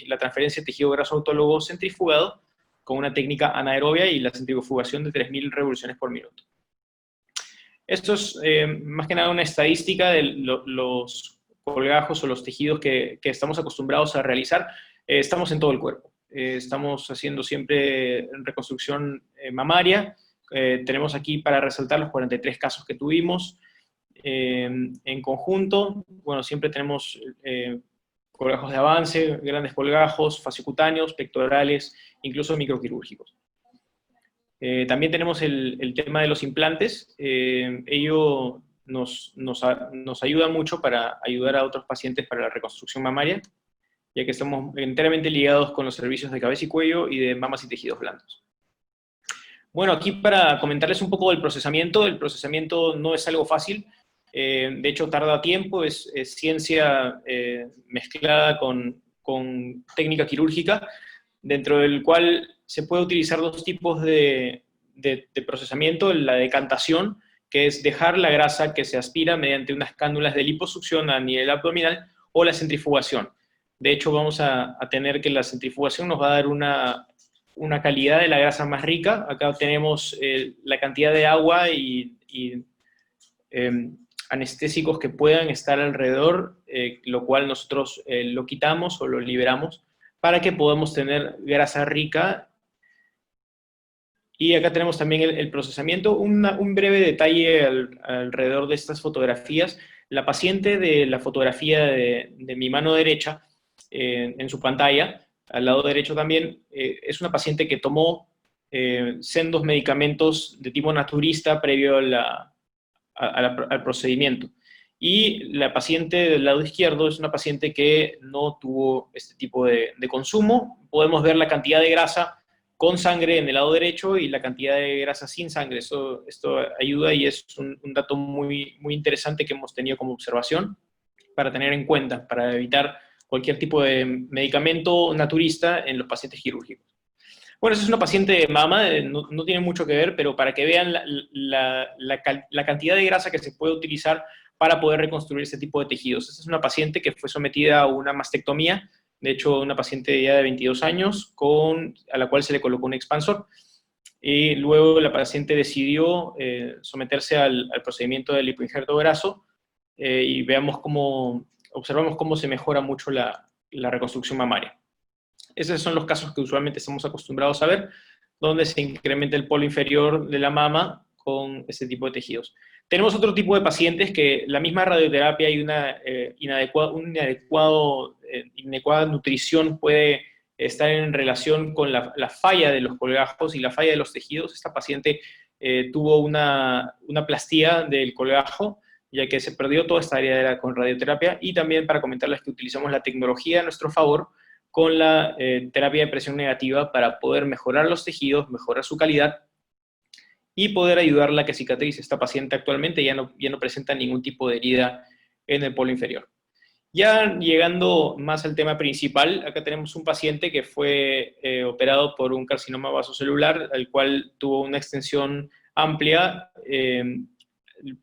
la transferencia de tejido graso autólogo centrifugado con una técnica anaerobia y la centrifugación de 3.000 revoluciones por minuto. Esto es más que nada una estadística de los colgajos o los tejidos que estamos acostumbrados a realizar. Estamos en todo el cuerpo. Estamos haciendo siempre reconstrucción mamaria. Tenemos aquí para resaltar los 43 casos que tuvimos. En conjunto, bueno, siempre tenemos colgajos de avance, grandes colgajos, fascicutáneos, pectorales, incluso microquirúrgicos. También tenemos el tema de los implantes. Ello nos ayuda mucho para ayudar a otros pacientes para la reconstrucción mamaria, ya que estamos enteramente ligados con los servicios de cabeza y cuello y de mamas y tejidos blandos. Bueno, aquí para comentarles un poco del procesamiento. El procesamiento no es algo fácil. De hecho, tarda tiempo, es ciencia mezclada con técnica quirúrgica, dentro del cual se puede utilizar 2 tipos de procesamiento: la decantación, que es dejar la grasa que se aspira mediante unas cánulas de liposucción a nivel abdominal, o la centrifugación. De hecho, vamos a tener que la centrifugación nos va a dar una calidad de la grasa más rica. Acá tenemos la cantidad de agua y anestésicos que puedan estar alrededor, lo cual nosotros lo quitamos o lo liberamos para que podamos tener grasa rica. Y acá tenemos también el procesamiento. Un breve detalle alrededor de estas fotografías. La paciente de la fotografía de mi mano derecha, en su pantalla, al lado derecho también, es una paciente que tomó sendos medicamentos de tipo naturista previo al procedimiento. Y la paciente del lado izquierdo es una paciente que no tuvo este tipo de consumo. Podemos ver la cantidad de grasa con sangre en el lado derecho y la cantidad de grasa sin sangre. Esto ayuda y es un dato muy, muy interesante que hemos tenido como observación para tener en cuenta, para evitar cualquier tipo de medicamento naturista en los pacientes quirúrgicos. Bueno, esa es una paciente de mama, no tiene mucho que ver, pero para que vean la cantidad de grasa que se puede utilizar para poder reconstruir este tipo de tejidos. Esta es una paciente que fue sometida a una mastectomía, de hecho una paciente ya de 22 años, a la cual se le colocó un expansor, y luego la paciente decidió someterse al procedimiento del lipoinjerto graso, y observamos cómo se mejora mucho la reconstrucción mamaria. Esos son los casos que usualmente estamos acostumbrados a ver, donde se incrementa el polo inferior de la mama con este tipo de tejidos. Tenemos otro tipo de pacientes que la misma radioterapia y una inadecuada nutrición puede estar en relación con la falla de los colgajos y la falla de los tejidos. Esta paciente tuvo una plastía del colgajo, ya que se perdió toda esta área con radioterapia, y también para comentarles que utilizamos la tecnología a nuestro favor con la terapia de presión negativa para poder mejorar los tejidos, mejorar su calidad y poder ayudarla a que cicatrice. Esta paciente actualmente ya no presenta ningún tipo de herida en el polo inferior. Ya llegando más al tema principal, acá tenemos un paciente que fue operado por un carcinoma vasocelular, al cual tuvo una extensión amplia.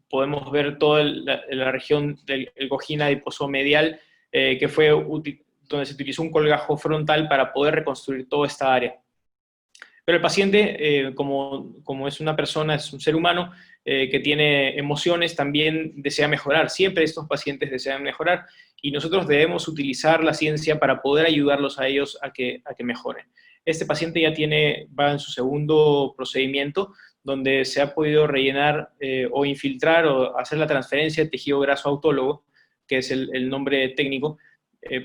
Podemos ver toda la región del cojín adiposo medial, que fue donde se utilizó un colgajo frontal para poder reconstruir toda esta área. Pero el paciente, como es una persona, es un ser humano que tiene emociones, también desea mejorar. Siempre estos pacientes desean mejorar y nosotros debemos utilizar la ciencia para poder ayudarlos a ellos a que mejoren. Este paciente ya va en su segundo procedimiento, donde se ha podido rellenar o infiltrar o hacer la transferencia de tejido graso autólogo, que es el nombre técnico,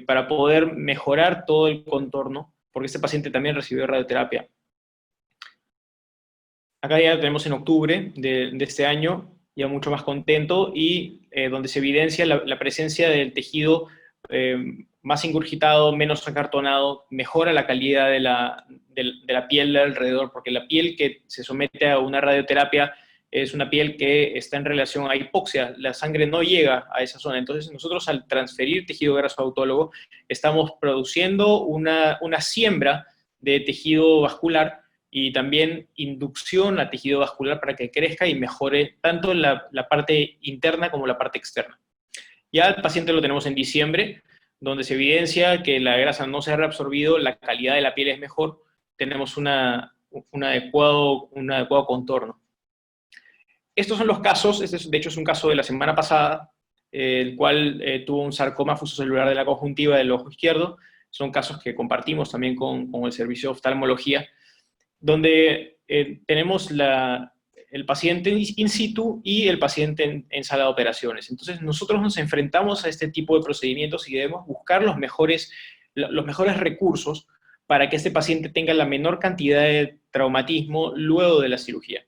para poder mejorar todo el contorno porque este paciente también recibió radioterapia. Acá ya lo tenemos en octubre de este año, ya mucho más contento, y donde se evidencia la presencia del tejido más ingurgitado, menos acartonado, mejora la calidad de la piel de alrededor, porque la piel que se somete a una radioterapia es una piel que está en relación a hipoxia, la sangre no llega a esa zona. Entonces nosotros, al transferir tejido graso autólogo, estamos produciendo una siembra de tejido vascular y también inducción a tejido vascular para que crezca y mejore tanto la parte interna como la parte externa. Ya el paciente lo tenemos en diciembre, donde se evidencia que la grasa no se ha reabsorbido, la calidad de la piel es mejor, tenemos un adecuado contorno. Estos son los casos. Este de hecho es un caso de la semana pasada, el cual tuvo un sarcoma fusocelular de la conjuntiva del ojo izquierdo. Son casos que compartimos también con el servicio de oftalmología, donde tenemos el paciente in situ y el paciente en sala de operaciones. Entonces nosotros nos enfrentamos a este tipo de procedimientos y debemos buscar los mejores recursos para que este paciente tenga la menor cantidad de traumatismo luego de la cirugía.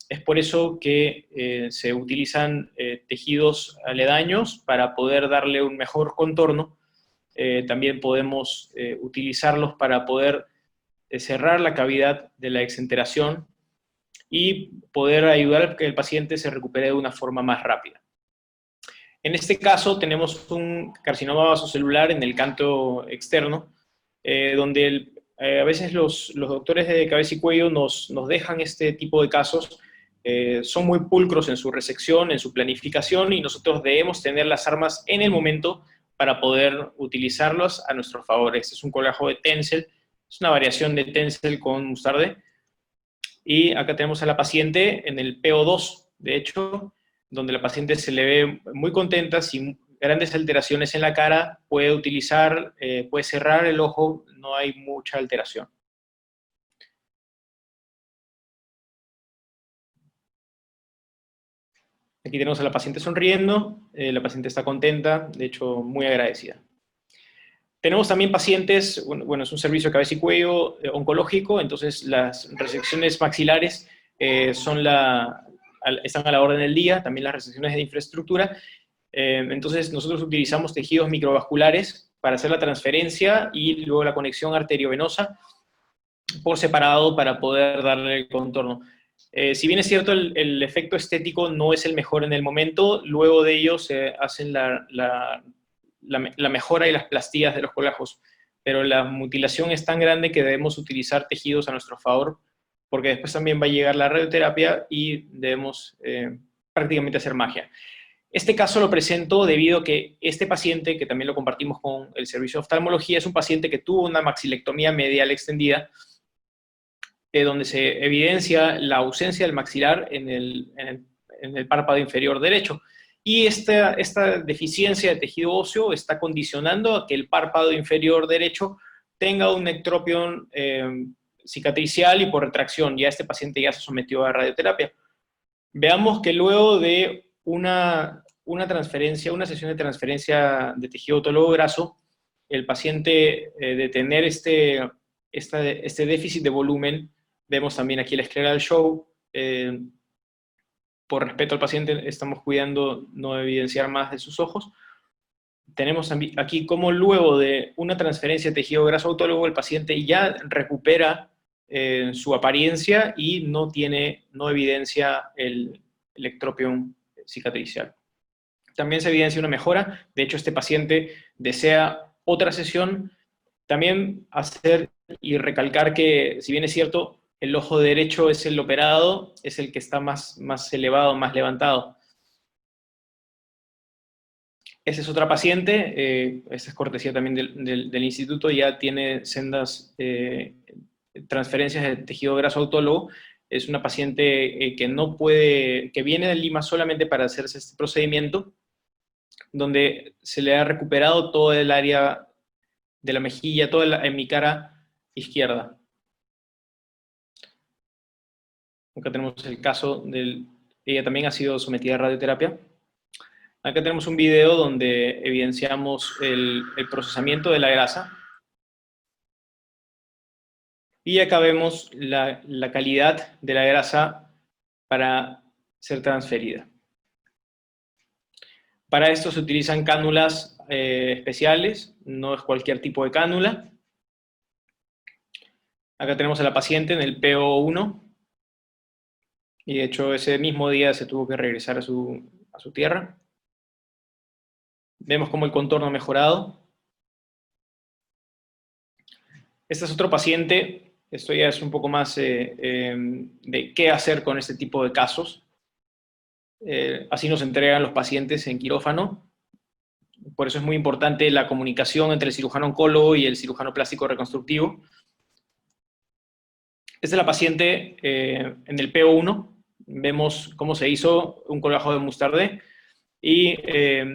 Es por eso que se utilizan tejidos aledaños para poder darle un mejor contorno. También podemos utilizarlos para poder cerrar la cavidad de la exenteración y poder ayudar a que el paciente se recupere de una forma más rápida. En este caso tenemos un carcinoma vasocelular en el canto externo, donde a veces los doctores de cabeza y cuello nos dejan este tipo de casos. Son muy pulcros en su resección, en su planificación, y nosotros debemos tener las armas en el momento para poder utilizarlos a nuestro favor. Este es un colágeno de Tencel, es una variación de Tencel con Mustarde. Y acá tenemos a la paciente en el PO2, de hecho, donde la paciente se le ve muy contenta, sin grandes alteraciones en la cara, puede cerrar el ojo, no hay mucha alteración. Aquí tenemos a la paciente sonriendo, la paciente está contenta, de hecho muy agradecida. Tenemos también pacientes, bueno, es un servicio de cabeza y cuello oncológico, entonces las resecciones maxilares están a la orden del día, también las resecciones de infraestructura. Entonces nosotros utilizamos tejidos microvasculares para hacer la transferencia y luego la conexión arteriovenosa por separado para poder darle el contorno. Si bien es cierto, el efecto estético no es el mejor en el momento, luego de ello se hacen la mejora y las plastías de los colágenos, pero la mutilación es tan grande que debemos utilizar tejidos a nuestro favor, porque después también va a llegar la radioterapia y debemos prácticamente hacer magia. Este caso lo presento debido a que este paciente, que también lo compartimos con el servicio de oftalmología, es un paciente que tuvo una maxilectomía medial extendida, donde se evidencia la ausencia del maxilar en el párpado inferior derecho. Y esta deficiencia de tejido óseo está condicionando a que el párpado inferior derecho tenga un ectropión cicatricial y por retracción. Ya este paciente ya se sometió a radioterapia. Veamos que luego de una sesión de transferencia de tejido autólogo graso, el paciente de tener este déficit de volumen, vemos también aquí la esclera del show. Por respeto al paciente estamos cuidando no evidenciar más de sus ojos. Tenemos aquí como luego de una transferencia de tejido graso autólogo el paciente ya recupera su apariencia y no evidencia el ectropión cicatricial. También se evidencia una mejora. De hecho, este paciente desea otra sesión. También hacer y recalcar que, si bien es cierto, el ojo derecho es el operado, es el que está más elevado, más levantado. Esa es otra paciente, esta es cortesía también del instituto, ya tiene sendas transferencias de tejido graso autólogo. Es una paciente que viene de Lima solamente para hacerse este procedimiento, donde se le ha recuperado todo el área de la mejilla, en mi cara izquierda. Acá tenemos el caso ella también ha sido sometida a radioterapia. Acá tenemos un video donde evidenciamos el procesamiento de la grasa. Y acá vemos la calidad de la grasa para ser transferida. Para esto se utilizan cánulas especiales, no es cualquier tipo de cánula. Acá tenemos a la paciente en el PO1, y de hecho ese mismo día se tuvo que regresar a su tierra. Vemos como el contorno ha mejorado. Este es otro paciente, esto ya es un poco más de qué hacer con este tipo de casos. Así nos entregan los pacientes en quirófano. Por eso es muy importante la comunicación entre el cirujano oncólogo y el cirujano plástico reconstructivo. Esta es la paciente en el PO1. Vemos cómo se hizo un colgajo de Mustardé y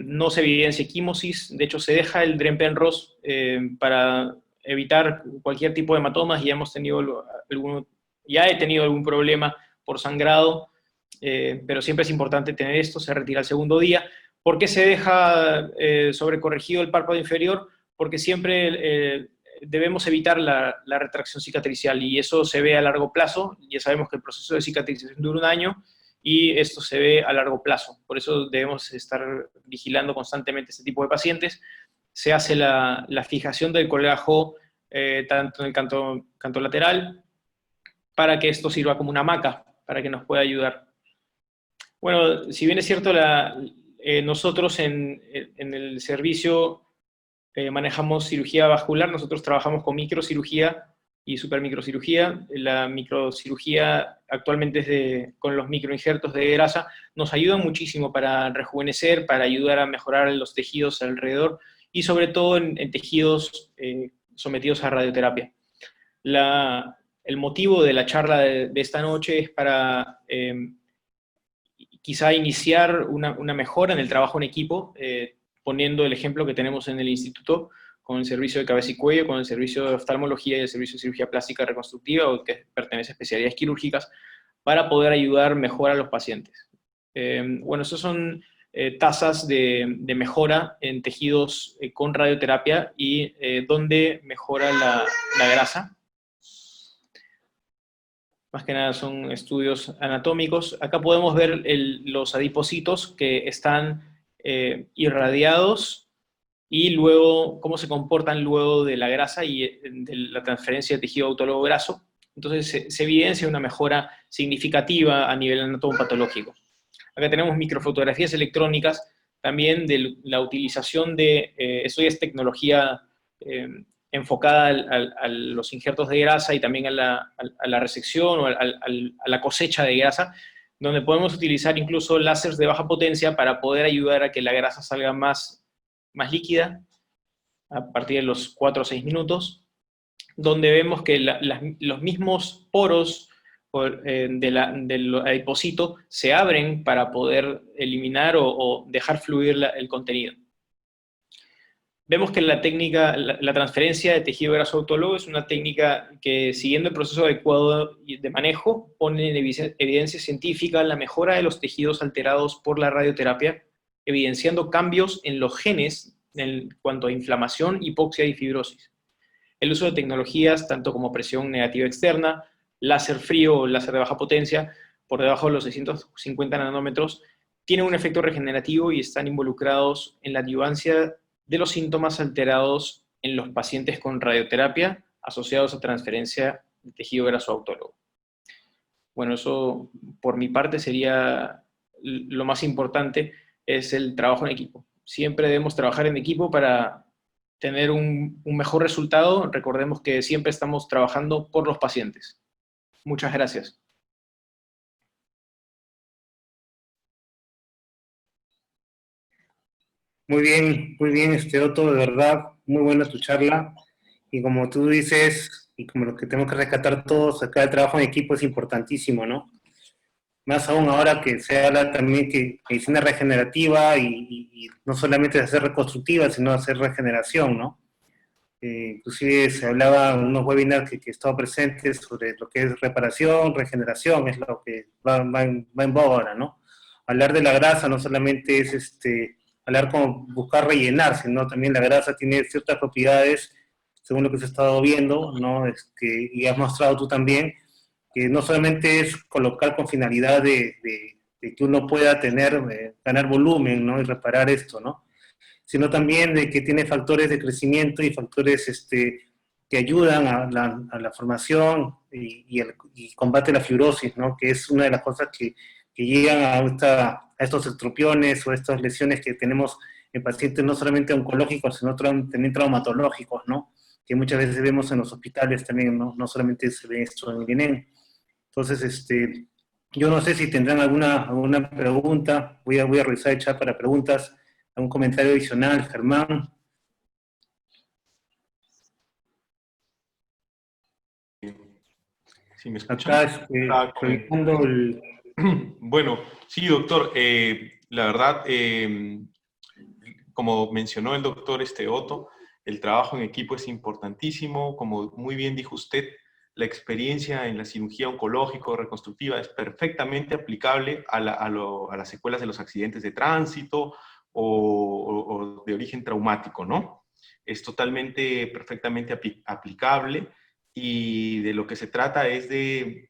no se evidencia equimosis. De hecho, se deja el Dren-Penrose para evitar cualquier tipo de hematomas, y ya he tenido algún problema por sangrado, pero siempre es importante tener esto. Se retira el segundo día. ¿Por qué se deja sobrecorregido el párpado inferior? Porque siempre debemos evitar la retracción cicatricial, y eso se ve a largo plazo. Ya sabemos que el proceso de cicatrización dura 1 año, y esto se ve a largo plazo. Por eso debemos estar vigilando constantemente este tipo de pacientes. Se hace la fijación del colgajo tanto en el canto lateral, para que esto sirva como una hamaca, para que nos pueda ayudar. Bueno, si bien es cierto, nosotros en el servicio manejamos cirugía vascular, nosotros trabajamos con microcirugía y supermicrocirugía. La microcirugía actualmente con los microinjertos de grasa nos ayuda muchísimo para rejuvenecer, para ayudar a mejorar los tejidos alrededor, y sobre todo en tejidos sometidos a radioterapia. El motivo de la charla de esta noche es para quizá iniciar una mejora en el trabajo en equipo, poniendo el ejemplo que tenemos en el instituto con el servicio de cabeza y cuello, con el servicio de oftalmología y el servicio de cirugía plástica reconstructiva, o que pertenece a especialidades quirúrgicas, para poder ayudar mejor a los pacientes. Bueno, esas son tasas de mejora en tejidos con radioterapia y donde mejora la grasa. Más que nada son estudios anatómicos. Acá podemos ver los adipocitos que están irradiados, y luego cómo se comportan luego de la grasa y de la transferencia de tejido autólogo graso. Entonces se evidencia una mejora significativa a nivel anatomopatológico. Acá tenemos microfotografías electrónicas también de la utilización de, eso ya es tecnología enfocada a los injertos de grasa y también a la resección o a la cosecha de grasa, donde podemos utilizar incluso láseres de baja potencia para poder ayudar a que la grasa salga más líquida a partir de los 4 o 6 minutos, donde vemos que los mismos poros del adipocito se abren para poder eliminar o dejar fluir el contenido. Vemos que la transferencia de tejido graso autólogo es una técnica que, siguiendo el proceso adecuado de manejo, pone en evidencia científica la mejora de los tejidos alterados por la radioterapia, evidenciando cambios en los genes en cuanto a inflamación, hipoxia y fibrosis. El uso de tecnologías, tanto como presión negativa externa, láser frío o láser de baja potencia, por debajo de los 650 nanómetros, tiene un efecto regenerativo y están involucrados en la adyuvancia de los síntomas alterados en los pacientes con radioterapia asociados a transferencia de tejido graso autólogo. Bueno, eso por mi parte sería lo más importante, es el trabajo en equipo. Siempre debemos trabajar en equipo para tener un mejor resultado. Recordemos que siempre estamos trabajando por los pacientes. Muchas gracias. Muy bien, Otto, de verdad, muy buena tu charla. Y como tú dices, y como lo que tenemos que rescatar todos acá, el trabajo en equipo es importantísimo, ¿no? Más aún ahora que se habla también que medicina regenerativa y no solamente de hacer reconstructiva, sino de hacer regeneración, ¿no? Inclusive se hablaba en unos webinars que he estado presentes sobre lo que es reparación, regeneración, es lo que va en boga ahora, ¿no? Hablar de la grasa no solamente es hablar como buscar rellenar, sino también la grasa tiene ciertas propiedades según lo que se ha estado viendo, ¿no? Y has mostrado tú también, que no solamente es colocar con finalidad de que uno pueda ganar volumen, ¿no? Y reparar esto, ¿no? Sino también de que tiene factores de crecimiento y factores que ayudan a la formación y combate la fibrosis, ¿no? Que es una de las cosas que llegan a estos estropiones o a estas lesiones que tenemos en pacientes no solamente oncológicos, sino también traumatológicos, ¿no? Que muchas veces vemos en los hospitales también, ¿no? No solamente se ve esto en el INEM. Entonces, yo no sé si tendrán alguna pregunta, voy a revisar el chat para preguntas, algún comentario adicional, Germán. ¿Sí me escuchan? Acá, revisando el... Bueno, sí, doctor, la verdad, como mencionó el doctor Otto, el trabajo en equipo es importantísimo. Como muy bien dijo usted, la experiencia en la cirugía oncológico-reconstructiva es perfectamente aplicable a las secuelas de los accidentes de tránsito o de origen traumático, ¿no? Es totalmente, perfectamente aplicable, y de lo que se trata es de...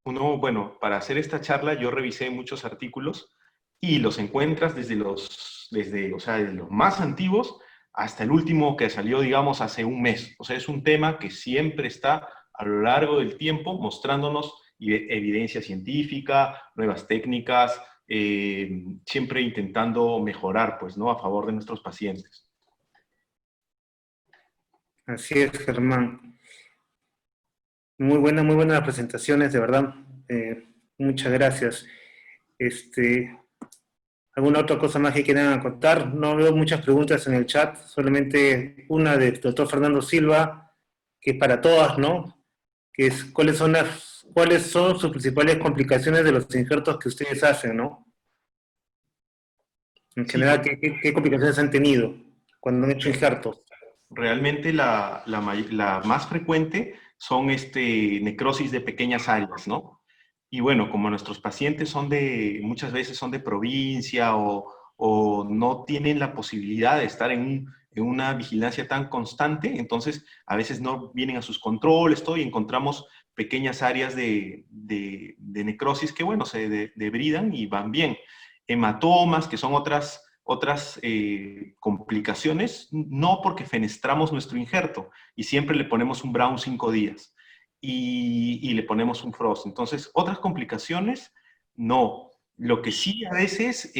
Bueno, para hacer esta charla yo revisé muchos artículos y los encuentras desde los más antiguos hasta el último que salió, digamos, hace un mes. O sea, es un tema que siempre está a lo largo del tiempo mostrándonos evidencia científica, nuevas técnicas, siempre intentando mejorar, pues, ¿no?, a favor de nuestros pacientes. Así es, Germán. Muy buenas las presentaciones, de verdad. Muchas gracias. ¿Alguna otra cosa más que quieran contar? No veo muchas preguntas en el chat, solamente una del doctor Fernando Silva, que es para todas, ¿no? Que es, ¿cuáles son sus principales complicaciones de los injertos que ustedes hacen, ¿no? En general, ¿qué complicaciones han tenido cuando han hecho injertos? Realmente la más frecuente son necrosis de pequeñas áreas, ¿no? Y bueno, como nuestros pacientes muchas veces son de provincia o no tienen la posibilidad de estar en una vigilancia tan constante, entonces a veces no vienen a sus controles, todo, y encontramos pequeñas áreas de necrosis que, bueno, se debridan y van bien. Hematomas, que son otras complicaciones, no, porque fenestramos nuestro injerto y siempre le ponemos un Brown 5 días y le ponemos un Frost. Entonces, otras complicaciones, no. Lo que sí, a veces,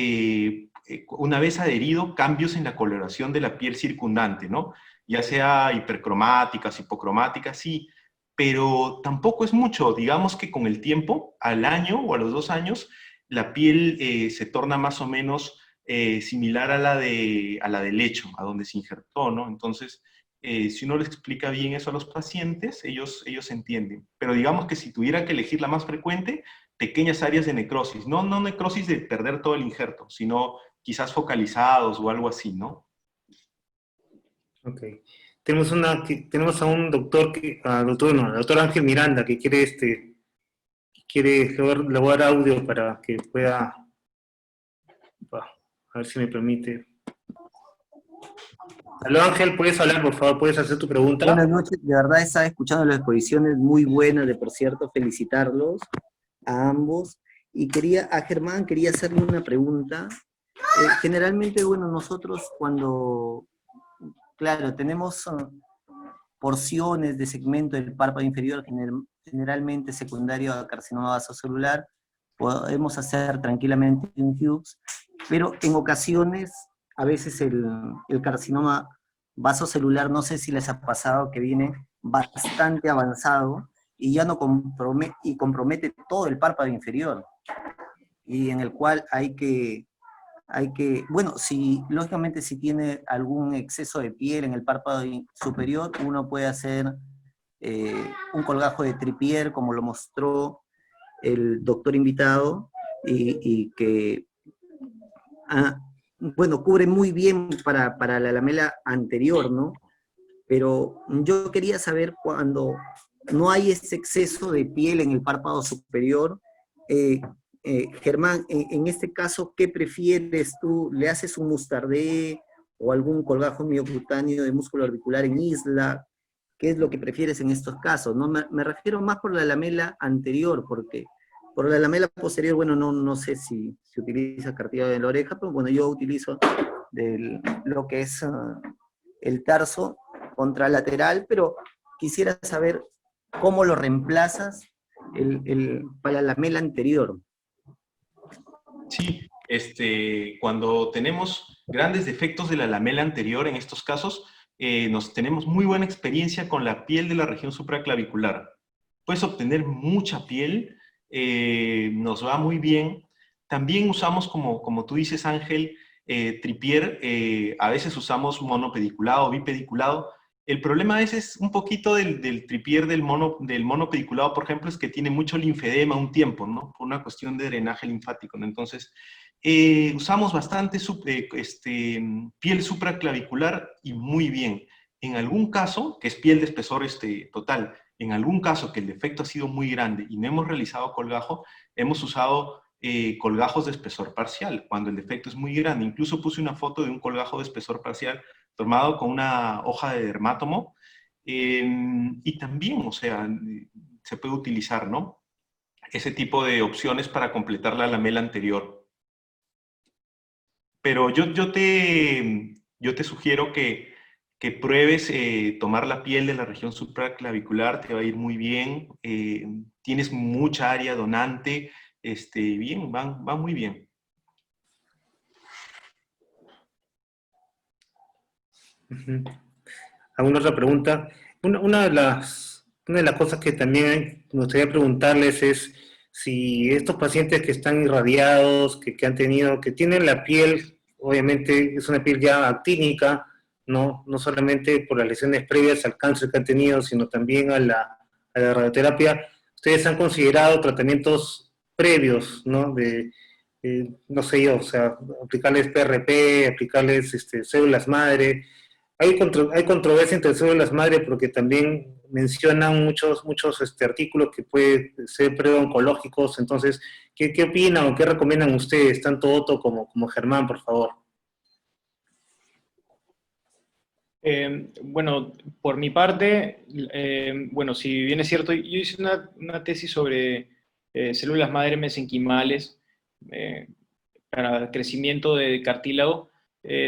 una vez adherido, cambios en la coloración de la piel circundante, ¿no? Ya sea hipercromáticas, hipocromáticas, sí, pero tampoco es mucho. Digamos que con el tiempo, al año o a los 2 años, la piel se torna más o menos similar a la del lecho, a donde se injertó, ¿no? Entonces, si uno les explica bien eso a los pacientes, ellos entienden. Pero digamos que si tuviera que elegir la más frecuente, pequeñas áreas de necrosis. No necrosis de perder todo el injerto, sino quizás focalizados o algo así, ¿no? Ok. Tenemos a un doctor, el doctor Ángel Miranda, que quiere, le voy a dar audio para que pueda, a ver si me permite. Aló, Ángel, ¿puedes hablar, por favor? ¿Puedes hacer tu pregunta? Buenas noches, de verdad estaba escuchando las exposiciones muy buenas, de por cierto, felicitarlos a ambos. Y a Germán quería hacerle una pregunta. Generalmente, bueno, nosotros cuando, claro, tenemos porciones de segmento del párpado inferior, generalmente secundario a carcinoma vasocelular, podemos hacer tranquilamente un Hughes, pero en ocasiones, a veces el carcinoma vasocelular, no sé si les ha pasado que viene bastante avanzado y ya no compromete todo el párpado inferior, y en el cual hay que, bueno, lógicamente si tiene algún exceso de piel en el párpado superior, uno puede hacer un colgajo de Tripier, como lo mostró el doctor invitado, y que, bueno, cubre muy bien para la lamela anterior, ¿no? Pero yo quería saber, cuando no hay ese exceso de piel en el párpado superior, Germán, en este caso, ¿qué prefieres tú? ¿Le haces un mustardé o algún colgajo miocutáneo de músculo orbicular en isla? qué es lo que prefieres en estos casos, ¿no? Me refiero más por la lamela anterior, porque por la lamela posterior, bueno, no sé si se utiliza cartílago de la oreja, pero bueno, yo utilizo lo que es el tarso contralateral, pero quisiera saber cómo lo reemplazas para la lamela anterior. Sí, cuando tenemos grandes defectos de la lamela anterior, en estos casos, tenemos muy buena experiencia con la piel de la región supraclavicular. Puedes obtener mucha piel, nos va muy bien. También usamos, como tú dices, Ángel, tripier, a veces usamos monopediculado, bipediculado. El problema a veces un poquito del tripier del monopediculado, por ejemplo, es que tiene mucho linfedema un tiempo, ¿no? Por una cuestión de drenaje linfático, ¿no? Entonces, usamos bastante piel supraclavicular y muy bien. En algún caso, que es piel de espesor total, en algún caso que el defecto ha sido muy grande y no hemos realizado colgajo, hemos usado colgajos de espesor parcial, cuando el defecto es muy grande. Incluso puse una foto de un colgajo de espesor parcial tomado con una hoja de dermátomo, y también, o sea, se puede utilizar, ¿no? Ese tipo de opciones para completar la lamela anterior. Pero yo te sugiero que pruebes tomar la piel de la región supraclavicular, te va a ir muy bien, tienes mucha área donante, bien, va muy bien. ¿Alguna otra pregunta? Una de las cosas que también me gustaría preguntarles es si estos pacientes que están irradiados, que tienen la piel, obviamente es una piel ya actínica, no solamente por las lesiones previas al cáncer que han tenido, sino también a la radioterapia, ¿ustedes han considerado tratamientos previos, ¿no? No sé yo, o sea, aplicarles PRP, aplicarles células madre? Hay controversia entre células madre porque también mencionan muchos artículos que pueden ser preoncológicos. Entonces, ¿qué opinan o qué recomiendan ustedes, tanto Otto como Germán, por favor? Bueno, por mi parte, bueno, si bien es cierto, yo hice una tesis sobre células madre mesenquimales para crecimiento de cartílago.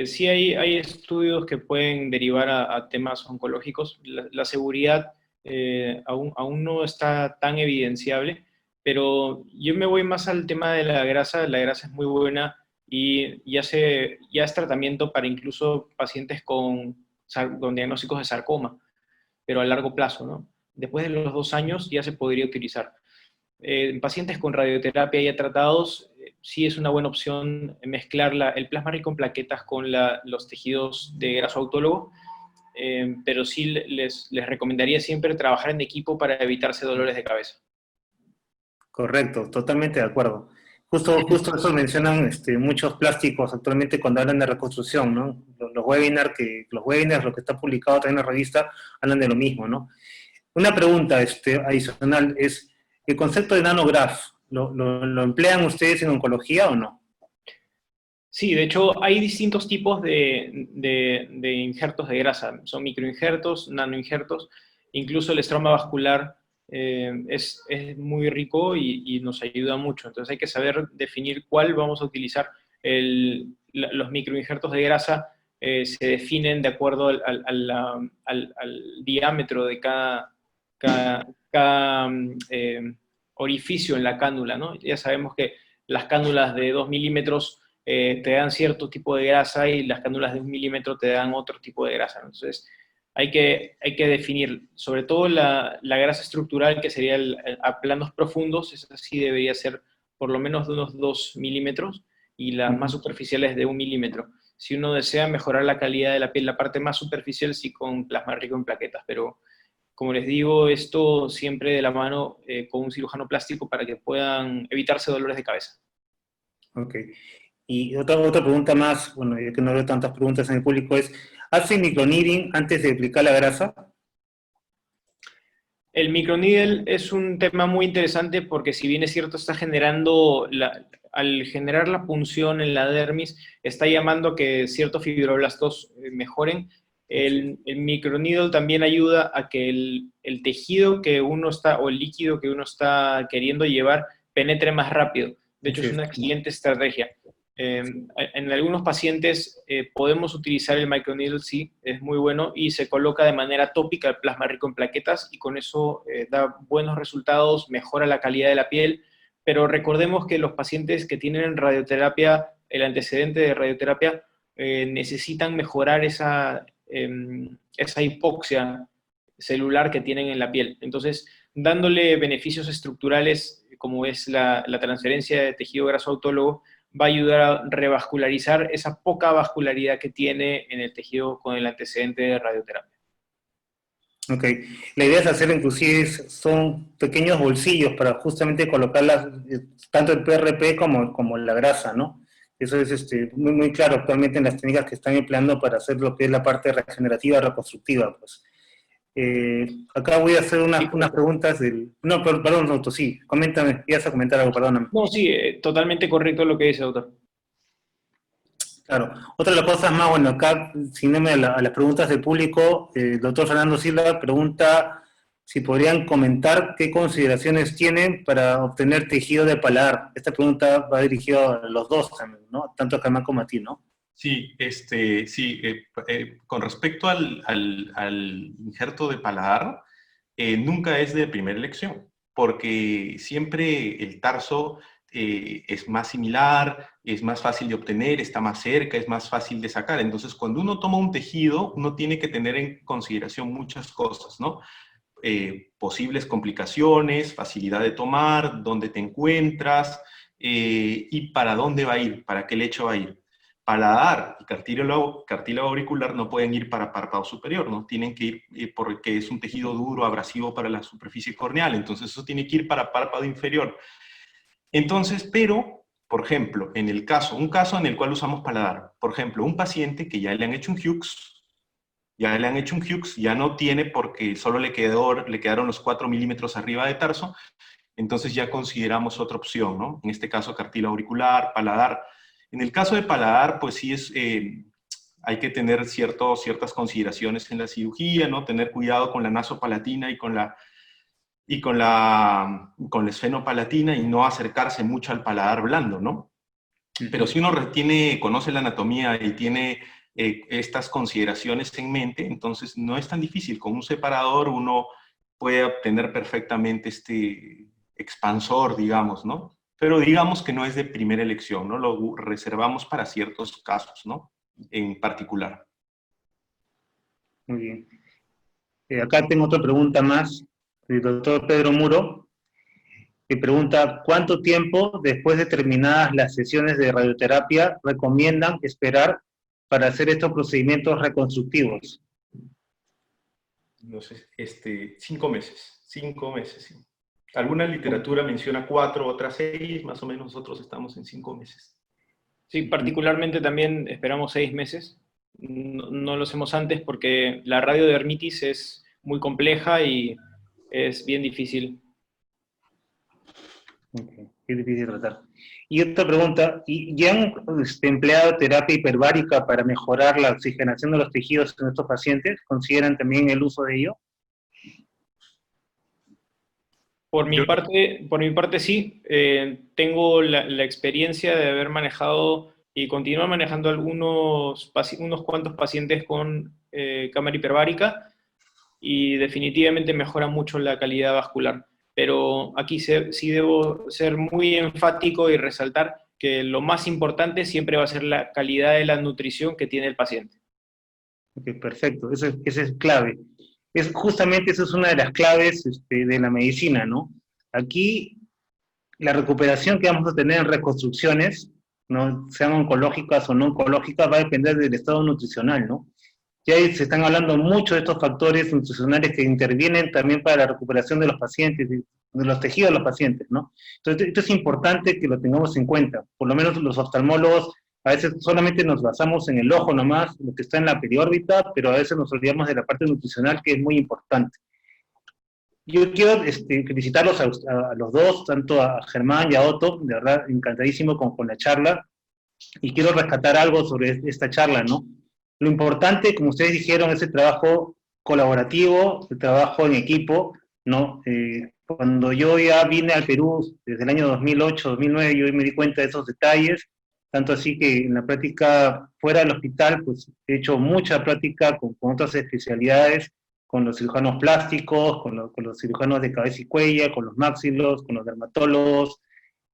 Sí hay estudios que pueden derivar a temas oncológicos. La seguridad aún no está tan evidenciable, pero yo me voy más al tema de la grasa. La grasa es muy buena y ya es tratamiento para incluso pacientes con diagnósticos de sarcoma, pero a largo plazo, ¿no? Después de los 2 años ya se podría utilizar. En pacientes con radioterapia ya tratados, sí es una buena opción mezclar el plasma rico en plaquetas con los tejidos de graso autólogo, pero sí les recomendaría siempre trabajar en equipo para evitarse dolores de cabeza. Correcto, totalmente de acuerdo. Justo eso mencionan muchos plásticos actualmente cuando hablan de reconstrucción, ¿no? Los webinars, lo que está publicado también en la revista, hablan de lo mismo, ¿no? Una pregunta adicional es, ¿el concepto de nanograph lo emplean ustedes en oncología o no? Sí, de hecho hay distintos tipos de injertos de grasa. Son microinjertos, nanoinjertos, incluso el estroma vascular es muy rico y nos ayuda mucho. Entonces hay que saber definir cuál vamos a utilizar. Los microinjertos de grasa se definen de acuerdo al diámetro de cada orificio en la cánula, ¿no? Ya sabemos que las cánulas de 2 milímetros te dan cierto tipo de grasa y las cánulas de 1 milímetro te dan otro tipo de grasa, ¿no? Entonces, hay que definir, sobre todo la grasa estructural, que sería a planos profundos, esa sí debería ser por lo menos de unos 2 milímetros, y las más superficiales de 1 milímetro. Si uno desea mejorar la calidad de la piel, la parte más superficial sí con plasma rico en plaquetas, pero como les digo, esto siempre de la mano con un cirujano plástico para que puedan evitarse dolores de cabeza. Ok. Y otra pregunta más, bueno, ya que no veo tantas preguntas en el público, es, ¿hacen microneedling antes de aplicar la grasa? El microneedle es un tema muy interesante porque si bien es cierto está generando, al generar la punción en la dermis, está llamando a que ciertos fibroblastos mejoren, El microneedle también ayuda a que el tejido que uno está, o el líquido que uno está queriendo llevar, penetre más rápido. De hecho, es una excelente estrategia. En algunos pacientes podemos utilizar el microneedle, sí, es muy bueno, y se coloca de manera tópica el plasma rico en plaquetas, y con eso da buenos resultados, mejora la calidad de la piel, pero recordemos que los pacientes que tienen radioterapia, el antecedente de radioterapia, necesitan mejorar esa hipoxia celular que tienen en la piel. Entonces, dándole beneficios estructurales, como es la transferencia de tejido graso autólogo, va a ayudar a revascularizar esa poca vascularidad que tiene en el tejido con el antecedente de radioterapia. Ok. La idea es hacer, inclusive, son pequeños bolsillos para justamente colocarlas, tanto el PRP como la grasa, ¿no? Eso es muy, muy claro actualmente en las técnicas que están empleando para hacer lo que es la parte regenerativa, reconstructiva, pues. Acá voy a hacer unas preguntas del... No, perdón, doctor, sí, coméntame, ibas a comentar algo, perdóname. No, sí, totalmente correcto lo que dice, doctor. Claro. Otra de las cosas más, bueno, acá, siguiéndome a las preguntas del público, el doctor Fernando Silva pregunta si podrían comentar qué consideraciones tienen para obtener tejido de paladar. Esta pregunta va dirigida a los dos también, ¿no? Tanto a Germán como a ti, ¿no? Sí, con respecto al injerto de paladar, nunca es de primera elección, porque siempre el tarso es más similar, es más fácil de obtener, está más cerca, es más fácil de sacar. Entonces, cuando uno toma un tejido, uno tiene que tener en consideración muchas cosas, ¿no? Posibles complicaciones, facilidad de tomar, dónde te encuentras y para dónde va a ir, para qué lecho va a ir. Paladar y cartílago auricular no pueden ir para párpado superior, ¿no? Tienen que ir porque es un tejido duro, abrasivo para la superficie corneal, entonces eso tiene que ir para párpado inferior. Entonces, pero, por ejemplo, un caso en el cual usamos paladar, por ejemplo, un paciente que ya le han hecho un Hughes, ya no tiene porque solo le quedaron los 4 milímetros arriba de tarso, entonces ya consideramos otra opción, ¿no? En este caso, cartílago auricular, paladar. En el caso de paladar, pues sí hay que tener ciertas consideraciones en la cirugía, ¿no? Tener cuidado con la nasopalatina y con la esfenopalatina y no acercarse mucho al paladar blando, ¿no? Pero si uno conoce la anatomía y tiene estas consideraciones en mente, entonces no es tan difícil. Con un separador uno puede obtener perfectamente este expansor, digamos, ¿no? Pero digamos que no es de primera elección, ¿no? Lo reservamos para ciertos casos, ¿no? En particular. Muy bien. Acá tengo otra pregunta más del doctor Pedro Muro, que pregunta, ¿cuánto tiempo después de terminadas las sesiones de radioterapia recomiendan esperar para hacer estos procedimientos reconstructivos? No sé, 5 meses. 5 meses, sí. Alguna literatura menciona 4, otra 6, más o menos nosotros estamos en 5 meses. Sí, particularmente también esperamos 6 meses. No lo hacemos antes porque la radiodermitis es muy compleja y es bien difícil. Okay. Es difícil tratar. Y otra pregunta, ¿ya han empleado terapia hiperbárica para mejorar la oxigenación de los tejidos en estos pacientes? ¿Consideran también el uso de ello? Por mi parte sí. Tengo la experiencia de haber manejado y continuar manejando unos cuantos pacientes con cámara hiperbárica, y definitivamente mejora mucho la calidad vascular. Pero aquí sí debo ser muy enfático y resaltar que lo más importante siempre va a ser la calidad de la nutrición que tiene el paciente. Ok, perfecto, eso es clave. Justamente esa es una de las claves de la medicina, ¿no? Aquí, la recuperación que vamos a tener en reconstrucciones, ¿no? Sean oncológicas o no oncológicas, va a depender del estado nutricional, ¿no? Ya se están hablando mucho de estos factores nutricionales que intervienen también para la recuperación de los pacientes, de los tejidos de los pacientes, ¿no? Entonces, esto es importante que lo tengamos en cuenta. Por lo menos los oftalmólogos a veces solamente nos basamos en el ojo nomás, lo que está en la periórbita, pero a veces nos olvidamos de la parte nutricional, que es muy importante. Yo quiero felicitarlos a los dos, tanto a Germán y a Otto, de verdad, encantadísimo con la charla, y quiero rescatar algo sobre esta charla, ¿no? lo importante, como ustedes dijeron, es el trabajo colaborativo, el trabajo en equipo, ¿no? Cuando yo ya vine al Perú desde el año 2008, 2009, yo me di cuenta de esos detalles, tanto así que en la práctica fuera del hospital, pues he hecho mucha práctica con otras especialidades, con los cirujanos plásticos, con los cirujanos de cabeza y cuello, con los maxilos, con los dermatólogos,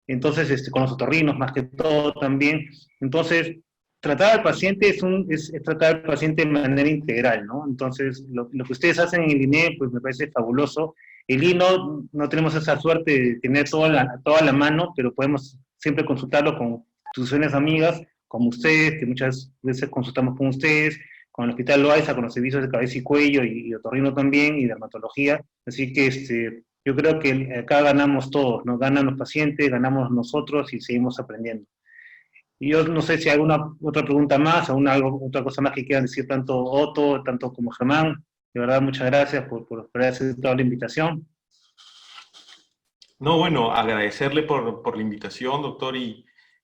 entonces con los otorrinos más que todo también. Entonces, tratar al paciente es tratar al paciente de manera integral, ¿no? Entonces, lo que ustedes hacen en el INE, pues me parece fabuloso. El INO no tenemos esa suerte de tener toda la mano, pero podemos siempre consultarlo con instituciones amigas, como ustedes, que muchas veces consultamos con ustedes, con el Hospital Loaiza, con los servicios de cabeza y cuello, y otorrino también, y dermatología. Así que yo creo que acá ganamos todos, ¿no? Ganan los pacientes, ganamos nosotros y seguimos aprendiendo. Y yo no sé si hay alguna otra pregunta más, otra cosa más que quieran decir tanto Otto, tanto como Germán. De verdad, muchas gracias por haber aceptado la invitación. No, bueno, agradecerle por la invitación, doctor,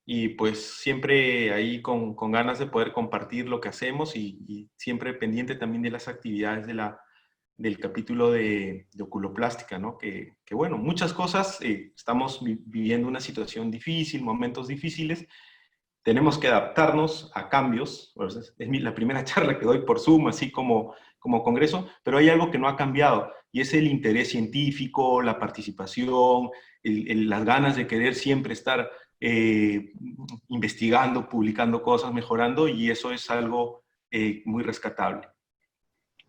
y pues siempre ahí con ganas de poder compartir lo que hacemos y siempre pendiente también de las actividades del capítulo de oculoplástica, ¿no? Que bueno, muchas cosas, estamos viviendo una situación difícil, momentos difíciles, tenemos que adaptarnos a cambios. Pues es la primera charla que doy por Zoom, así como congreso, pero hay algo que no ha cambiado, y es el interés científico, la participación, las ganas de querer siempre estar investigando, publicando cosas, mejorando, y eso es algo muy rescatable.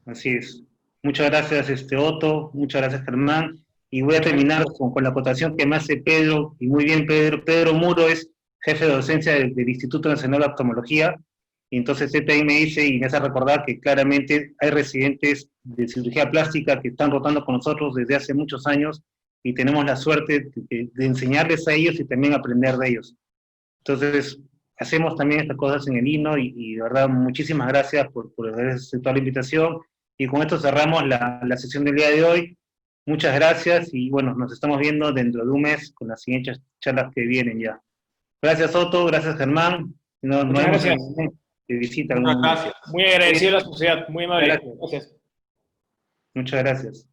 Así es. Muchas gracias, Otto, muchas gracias, Germán. Y voy a terminar con la acotación que me hace Pedro, y muy bien, Pedro. Pedro Muro es jefe de docencia del Instituto Nacional de Oftalmología, y entonces ahí me dice y me hace recordar que claramente hay residentes de cirugía plástica que están rotando con nosotros desde hace muchos años, y tenemos la suerte de enseñarles a ellos y también aprender de ellos. Entonces, hacemos también estas cosas en el INO, y de verdad, muchísimas gracias por haber aceptado la invitación, y con esto cerramos la sesión del día de hoy. Muchas gracias, y bueno, nos estamos viendo dentro de un mes con las siguientes charlas que vienen ya. Gracias, Otto, gracias, Germán. Muchas gracias. De visita. Muchas gracias. Muy agradecido a la sociedad, muy amable. Gracias. Muchas gracias.